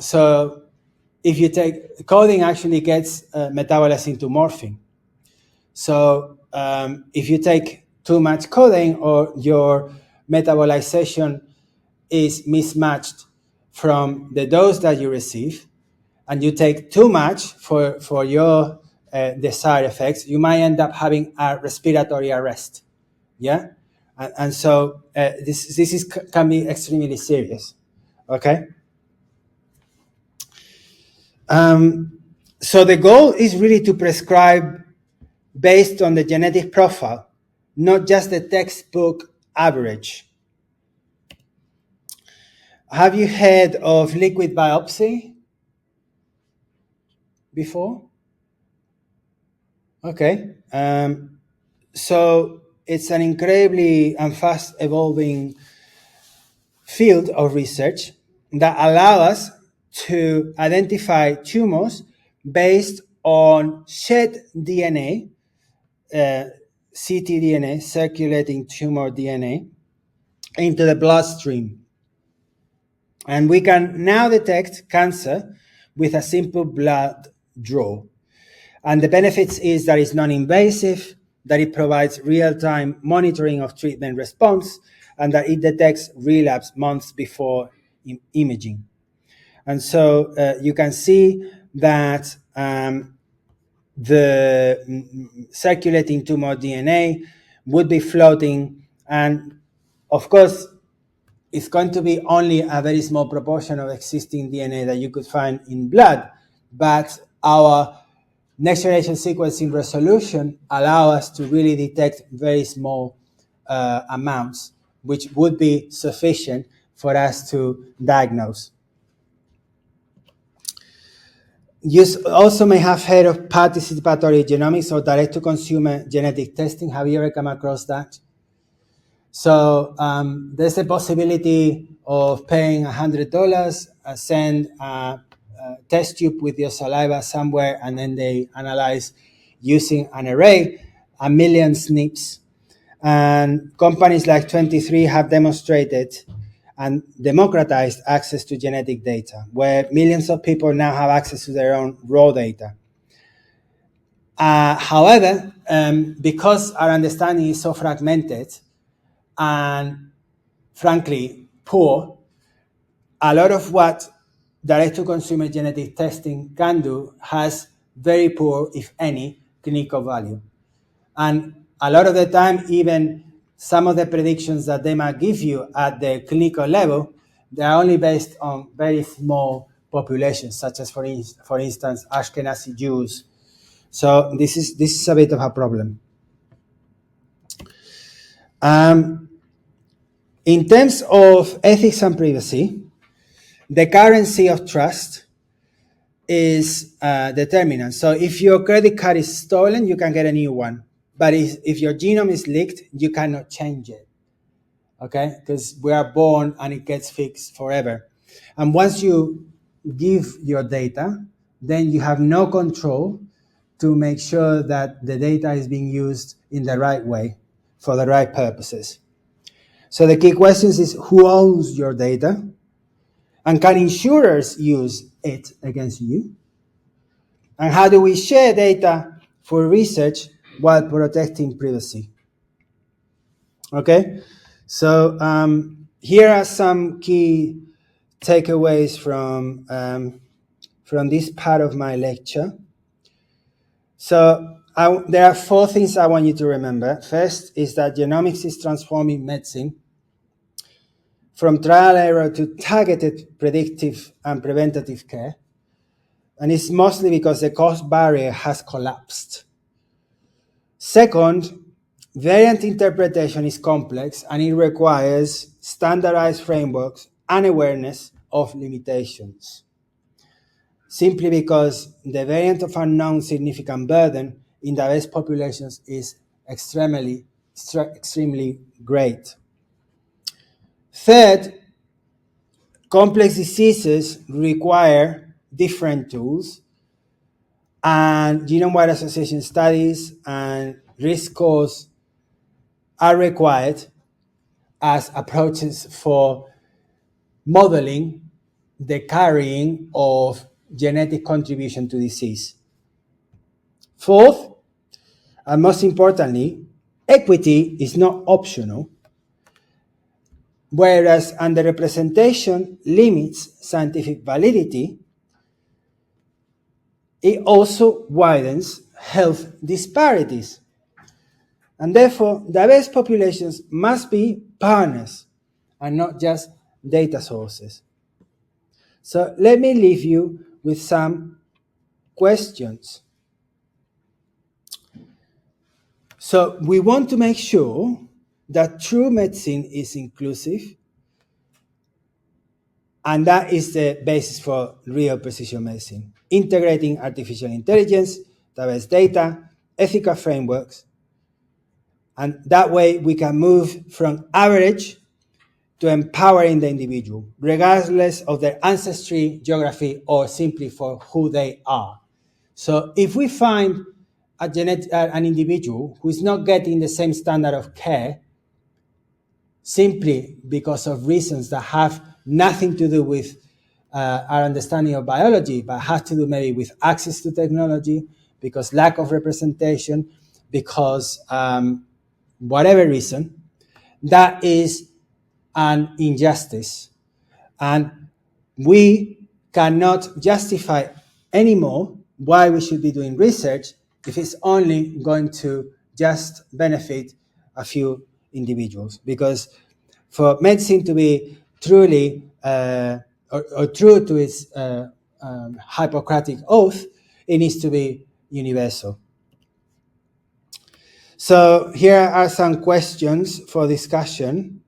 So if you take codeine, actually gets metabolized into morphine. So if you take too much codeine or your metabolization is mismatched from the dose that you receive, and you take too much for your desired effects, you might end up having a respiratory arrest. Yeah, and so this can be extremely serious. Okay. So the goal is really to prescribe based on the genetic profile, not just the textbook average. Have you heard of liquid biopsy before? Okay. So it's an incredibly and fast evolving field of research that allow us to identify tumors based on shed DNA, ctDNA, circulating tumor DNA, into the bloodstream. And we can now detect cancer with a simple blood draw. And the benefits is that it's non-invasive, that it provides real-time monitoring of treatment response, and that it detects relapse months before imaging. And so you can see that the circulating tumor DNA would be floating, and of course, it's going to be only a very small proportion of existing DNA that you could find in blood, but our next generation sequencing resolution allow us to really detect very small amounts, which would be sufficient for us to diagnose. You also may have heard of participatory genomics or direct-to-consumer genetic testing. Have you ever come across that? So there's a possibility of paying $100, send a test tube with your saliva somewhere, and then they analyze using an array 1 million SNPs. And companies like 23 have demonstrated and democratized access to genetic data, where millions of people now have access to their own raw data. However, because our understanding is so fragmented and frankly poor, a lot of what direct-to-consumer genetic testing can do has very poor, if any, clinical value. And a lot of the time, even some of the predictions that they might give you at the clinical level, they are only based on very small populations, such as, for instance, Ashkenazi Jews. So this is a bit of a problem. In terms of ethics and privacy, the currency of trust is determinant. So if your credit card is stolen, you can get a new one. But if your genome is leaked, you cannot change it. Okay? Because we are born and it gets fixed forever. And once you give your data, then you have no control to make sure that the data is being used in the right way for the right purposes. So the key question is who owns your data? And can insurers use it against you? And how do we share data for research while protecting privacy? Okay, so here are some key takeaways from this part of my lecture. So there are 4 things I want you to remember. First is that genomics is transforming medicine from trial error to targeted predictive and preventative care. And it's mostly because the cost barrier has collapsed. Second, variant interpretation is complex and it requires standardized frameworks and awareness of limitations. Simply because the variant of unknown significant burden in diverse populations is extremely great. Third, complex diseases require different tools, and genome-wide association studies and risk scores are required as approaches for modeling the carrying of genetic contribution to disease. Fourth, and most importantly, equity is not optional, whereas underrepresentation limits scientific validity, it also widens health disparities. And therefore, diverse populations must be partners and not just data sources. So let me leave you with some questions. So we want to make sure that true medicine is inclusive, And that is the basis for real precision medicine, integrating artificial intelligence, diverse data, ethical frameworks. And that way we can move from average to empowering the individual, regardless of their ancestry, geography, or simply for who they are. So if we find an individual who is not getting the same standard of care simply because of reasons that have nothing to do with our understanding of biology, but have to do maybe with access to technology, because lack of representation, because whatever reason, that is an injustice. And we cannot justify anymore why we should be doing research if it's only going to just benefit a few individuals. Because for medicine to be truly or true to its Hippocratic oath, it needs to be universal. So here are some questions for discussion.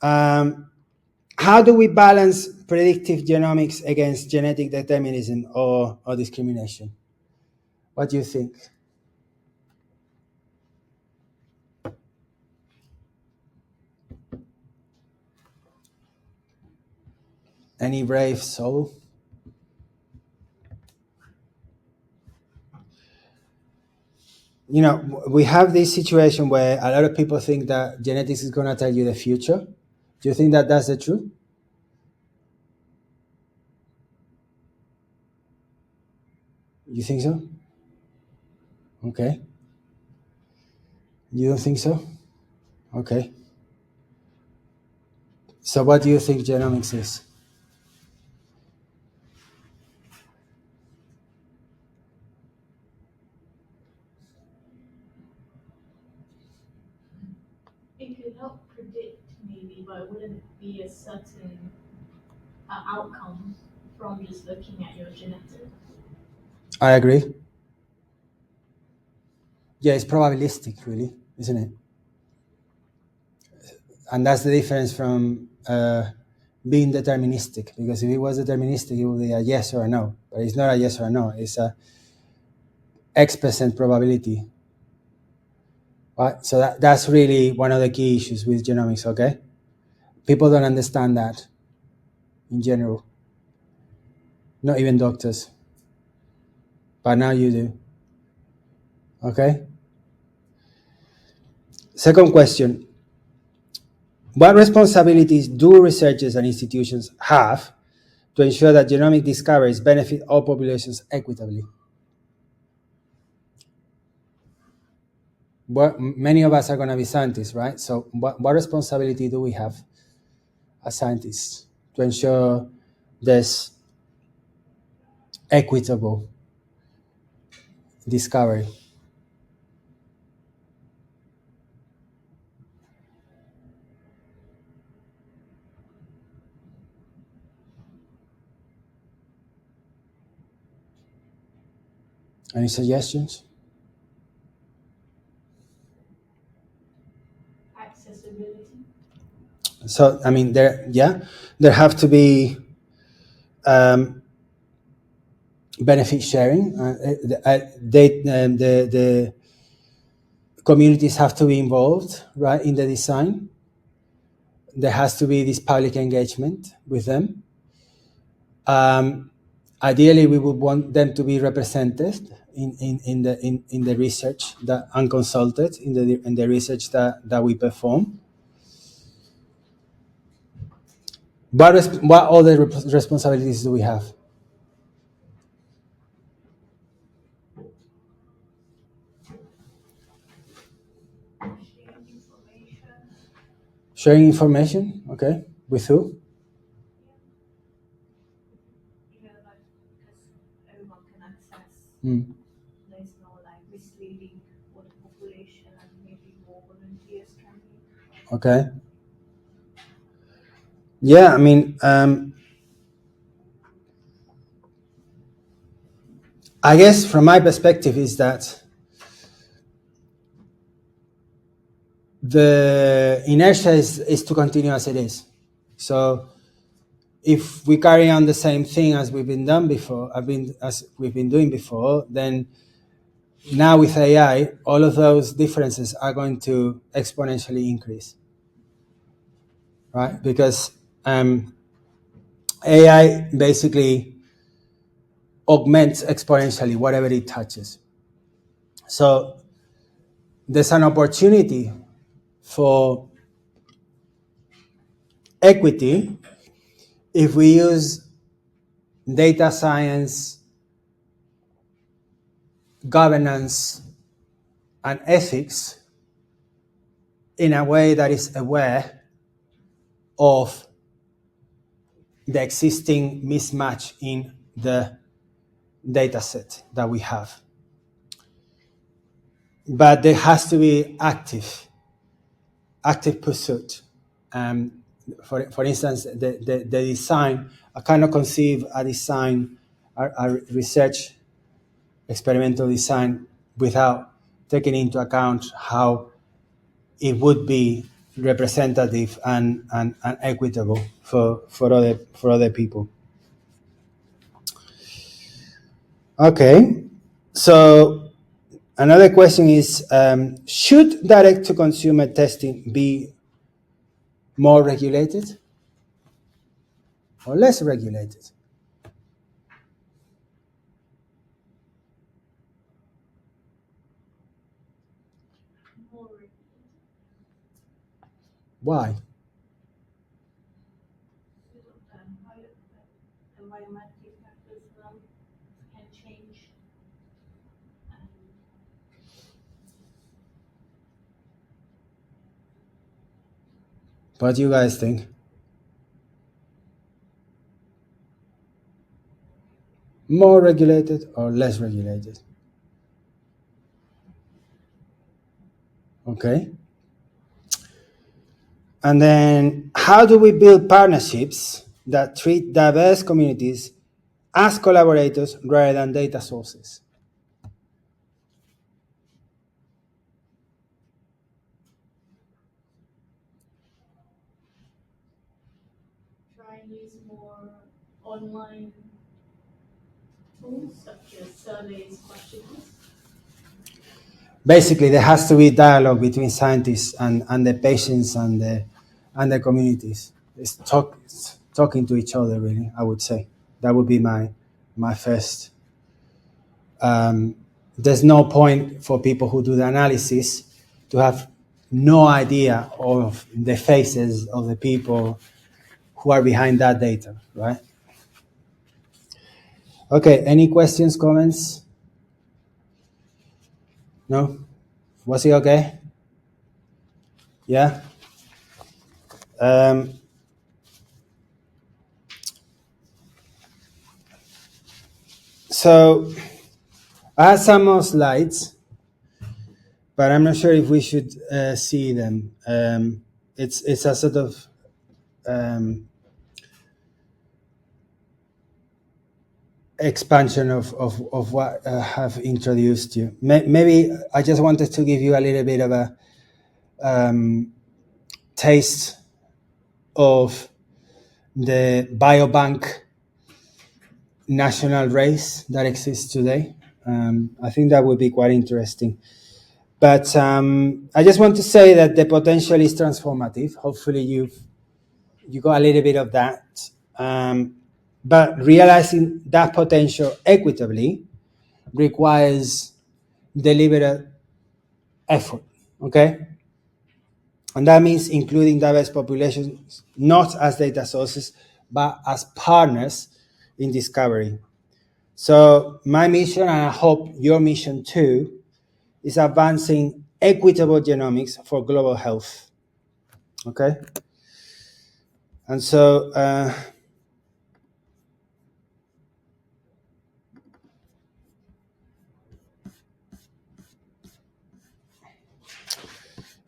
How do we balance predictive genomics against genetic determinism or discrimination? What do you think? Any brave soul? You know, we have this situation where a lot of people think that genetics is going to tell you the future. Do you think that that's the truth? You think so? Okay. You don't think so? Okay. So what do you think genomics is? It could help predict maybe, but it wouldn't be a certain outcome from just looking at your genetics. I agree. Yeah, it's probabilistic, really, isn't it? And that's the difference from being deterministic, because if it was deterministic, it would be a yes or a no. But it's not a yes or a no. It's a X% probability. Right? So that's really one of the key issues with genomics, okay? People don't understand that in general. Not even doctors. But now you do. Okay? Second question. What responsibilities do researchers and institutions have to ensure that genomic discoveries benefit all populations equitably? Many of us are going to be scientists, right? So what responsibility do we have as scientists to ensure this equitable discovery? Any suggestions? Accessibility. So, I mean, there have to be benefit sharing. The communities have to be involved, right, in the design. There has to be this public engagement with them. Ideally, we would want them to be represented in the research that unconsulted in the research that we perform. What other responsibilities do we have? Sharing information, okay. With who? Like, because everyone can access. There's no like misleading for the population, and maybe more volunteers can be. Okay. Yeah, I mean, I guess from my perspective is that the inertia is to continue as it is. So if we carry on the same thing as we've been doing before, then now with AI, all of those differences are going to exponentially increase, right? Because AI basically augments exponentially whatever it touches. So there's an opportunity for equity if we use data science, governance, and ethics in a way that is aware of the existing mismatch in the data set that we have. But there has to be active pursuit. For instance, the design, I cannot conceive a design, a research experimental design without taking into account how it would be representative and equitable for other people. Okay, so another question is, should direct-to-consumer testing be more regulated or less regulated? More regulated. Why? Because of the environmental factors can change. And What do you guys think? More regulated or less regulated? Okay. And then how do we build partnerships that treat diverse communities as collaborators rather than data sources? try and use more online tools such as surveys, questionnaires. Basically, there has to be dialogue between scientists and the patients and the communities. It's talking to each other, really, I would say. That would be my first. There's no point for people who do the analysis to have no idea of the faces of the people who are behind that data, right? Okay, any questions, comments? No? Was he okay? Yeah? So I have some more slides, but I'm not sure if we should see them. It's a sort of expansion of what I have introduced you. Maybe I just wanted to give you a little bit of a taste of the biobank national race that exists today. I think that would be quite interesting. But I just want to say that the potential is transformative. Hopefully you got a little bit of that. But realizing that potential equitably requires deliberate effort, okay? And that means including diverse populations, not as data sources, but as partners in discovery. So my mission, and I hope your mission too, is advancing equitable genomics for global health, okay? And so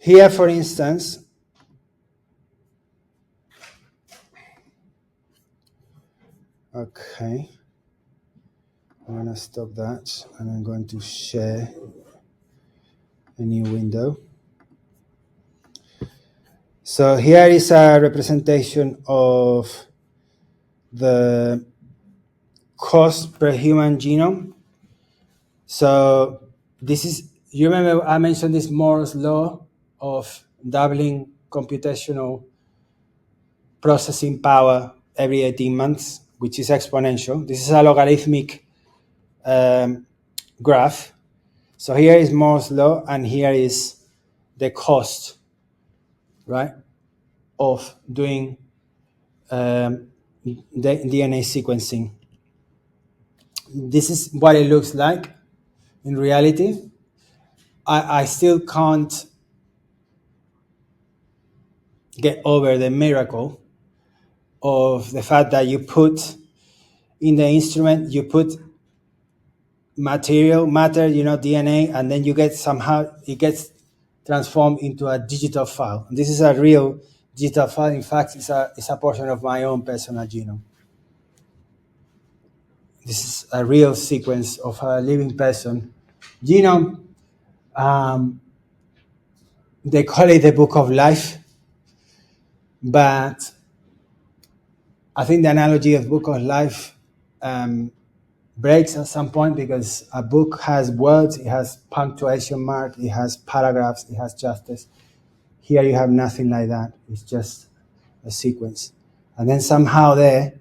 here, for instance, okay, I'm going to stop that and I'm going to share a new window. So here is a representation of the cost per human genome. So this is, you remember I mentioned this Moore's law of doubling computational processing power every 18 months, which is exponential. This is a logarithmic graph. So here is Moore's law, and here is the cost, right, of doing DNA sequencing. This is what it looks like in reality. I still can't get over the miracle of the fact that you put in the instrument, you put matter, DNA, and then you get somehow, it gets transformed into a digital file. And this is a real digital file. In fact, it's a portion of my own personal genome. This is a real sequence of a living person genome. They call it the book of life, but I think the analogy of book of life breaks at some point, because a book has words, it has punctuation mark, it has paragraphs, it has justice. Here you have nothing like that. It's just a sequence. And then somehow there,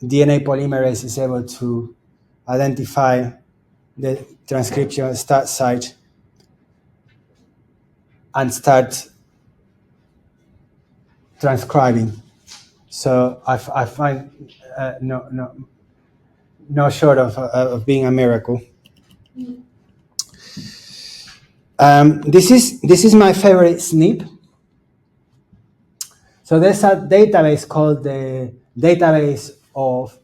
DNA polymerase is able to identify the transcription start site and start transcribing. So I find no short of being a miracle. This is my favorite SNP. So there's a database called the Database of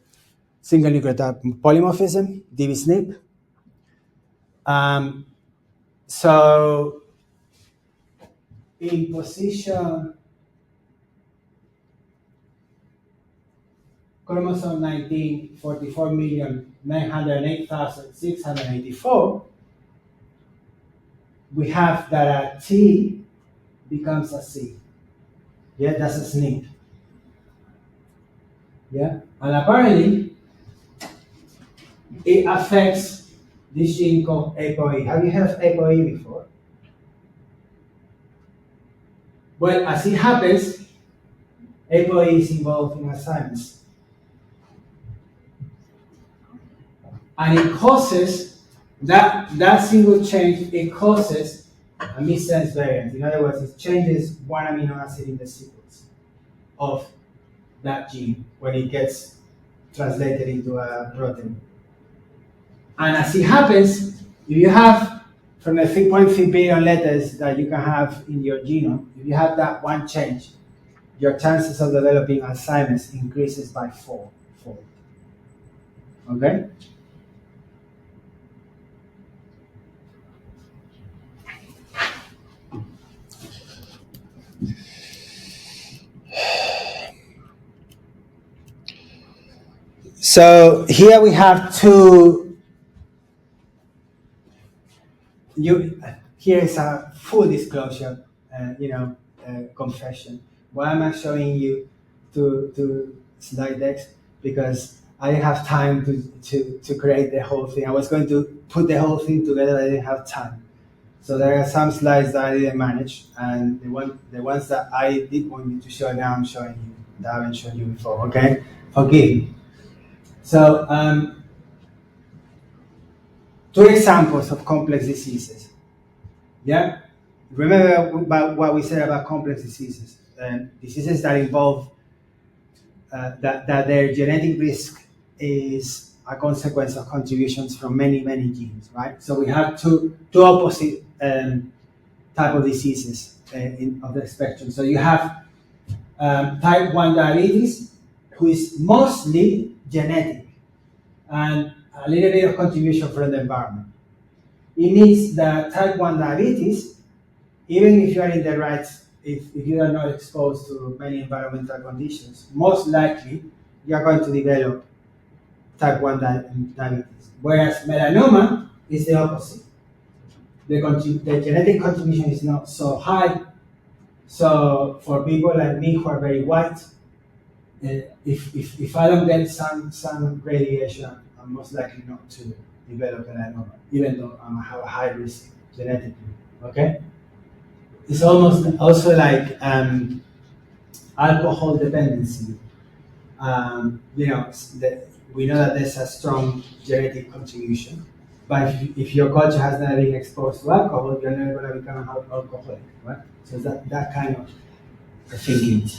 Single Nucleotide Polymorphism, DBSNP. So in position chromosome 19, 44,908,684, we have that a T becomes a C. Yeah, that's a SNP. Yeah, and apparently it affects this gene called ApoE. Have you heard of ApoE before? Well, as it happens, ApoE is involved in Alzheimer's. And it causes, that single change, it causes a missense variant. In other words, it changes one amino acid in the sequence of that gene when it gets translated into a protein. And as it happens, if you have, from the 3.3 billion letters that you can have in your genome, if you have that one change, your chances of developing Alzheimer's increases by 4-fold. Okay? So here we have two. Here is a full disclosure, confession. Why am I showing you two slide decks? Because I didn't have time to create the whole thing. I was going to put the whole thing together, I didn't have time. So there are some slides that I didn't manage, and the ones that I did want you to show, now I'm showing you, that I haven't shown you before, okay? Forgive me. So, two examples of complex diseases. Yeah? Remember about what we said about complex diseases. Diseases that involve, that their genetic risk is a consequence of contributions from many, many genes, right? So we have two opposite type of diseases of the spectrum. So you have type 1 diabetes, who is mostly genetic, and a little bit of contribution from the environment. It means that type 1 diabetes, even if you are in the right, if you are not exposed to many environmental conditions, most likely you are going to develop type 1 diabetes. Whereas melanoma is the opposite. The genetic contribution is not so high. So for people like me who are very white, if I don't get some radiation, I'm most likely not to develop melanoma, even though I have a high risk genetically. Okay, it's almost also like alcohol dependency. You know, we know that there's a strong genetic contribution, but if your culture has never been exposed to alcohol, you're never going to become an alcoholic, right? So that kind of thinking.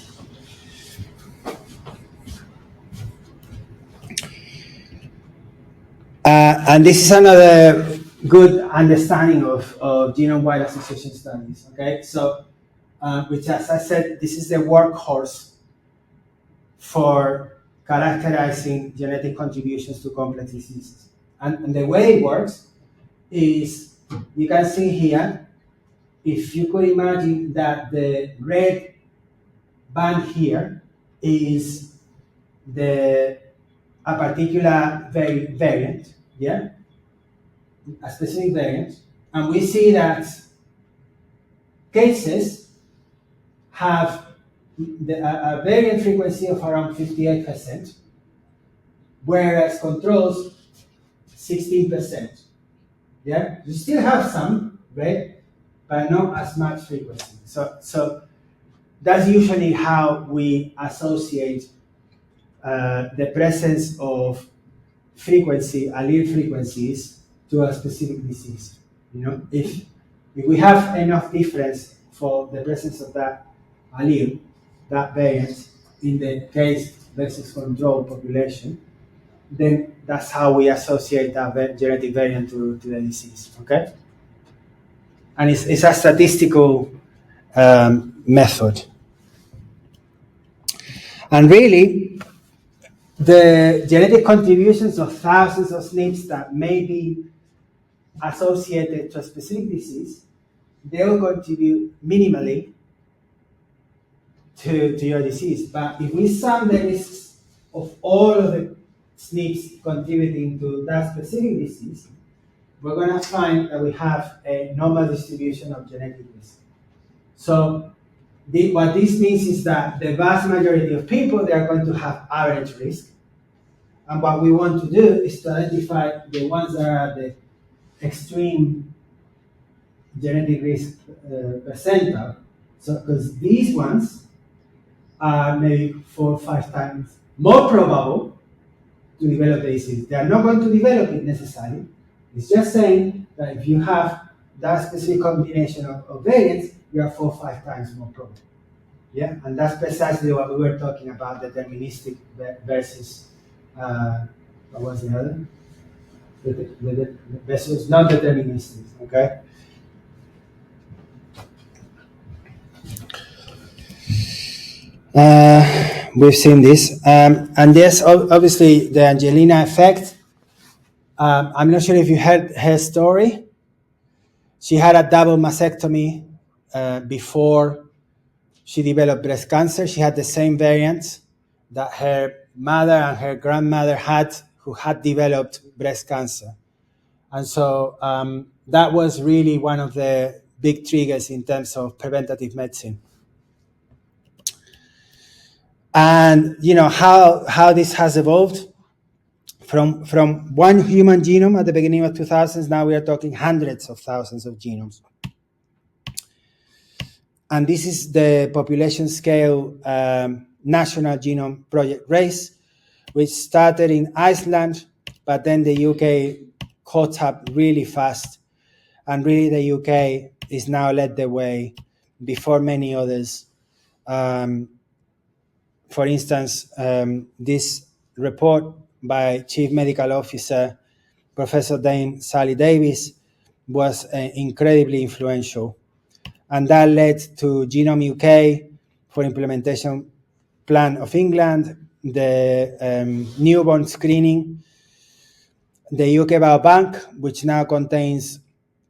And this is another good understanding of genome-wide association studies. Okay, so which, as I said, this is the workhorse for characterizing genetic contributions to complex diseases. And the way it works is, you can see here, if you could imagine that the red band here is a particular variant, yeah, a specific variant, and we see that cases have a variant frequency of around 58%, whereas controls 16%. Yeah, you still have some, right, but not as much frequency. So that's usually how we associate the presence of allele frequencies to a specific disease. You know, if we have enough difference for the presence of that allele, that variant, in the case versus control population, then that's how we associate that genetic variant to the disease. Okay, and it's a statistical method, and really, the genetic contributions of thousands of SNPs that may be associated to a specific disease, they will contribute minimally to your disease. But if we sum the risks of all of the SNPs contributing to that specific disease, we're going to find that we have a normal distribution of genetic risk. So what this means is that the vast majority of people, they are going to have average risk. And what we want to do is to identify the ones that are the extreme genetic risk percentile. So, because these ones are maybe 4 or 5 times more probable to develop the disease. They are not going to develop it necessarily. It's just saying that if you have that specific combination of variants, you are 4 or 5 times more probable. Yeah, and that's precisely what we were talking about, deterministic versus what was the other? Versus non-deterministic. Okay. We've seen this, and there's obviously the Angelina effect. I'm not sure if you heard her story. She had a double mastectomy before she developed breast cancer. She had the same variant that her mother and her grandmother had, who had developed breast cancer. And so that was really one of the big triggers in terms of preventative medicine. And you know how this has evolved from one human genome at the beginning of 2000s. Now we are talking hundreds of thousands of genomes. And this is the population scale National Genome Project race, which started in Iceland, but then the UK caught up really fast. And really the UK is now led the way before many others. For instance, this report by Chief Medical Officer Professor Dame Sally Davis was incredibly influential. And that led to Genome UK for implementation plan of England, the newborn screening, the UK Biobank, which now contains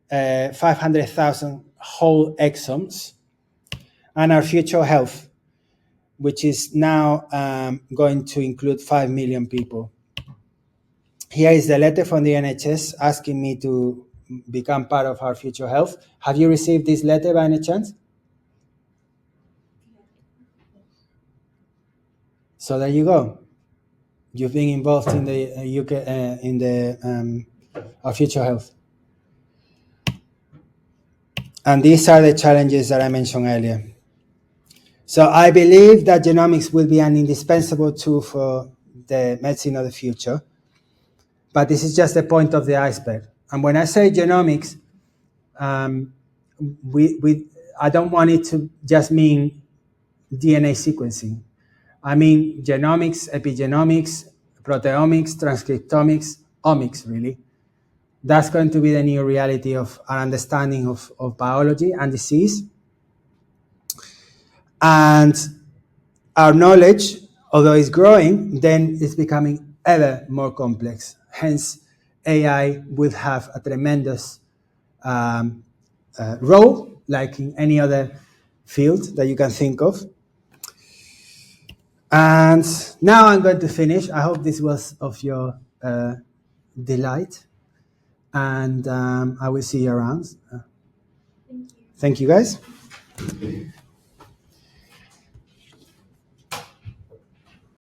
500,000 whole exomes, and our Future Health, which is now going to include 5 million people. Here is the letter from the NHS asking me to become part of our Future Health. Have you received this letter by any chance? So there you go. You've been involved in the UK in the Our Future Health. And these are the challenges that I mentioned earlier. So I believe that genomics will be an indispensable tool for the medicine of the future. But this is just the point of the iceberg. And when I say genomics, I don't want it to just mean DNA sequencing. I mean genomics, epigenomics, proteomics, transcriptomics, omics, really. That's going to be the new reality of our understanding of biology and disease. And our knowledge, although it's growing, then it's becoming ever more complex. Hence, AI will have a tremendous role, like in any other field that you can think of. And now I'm going to finish. I hope this was of your delight. And I will see you around. Thank you guys.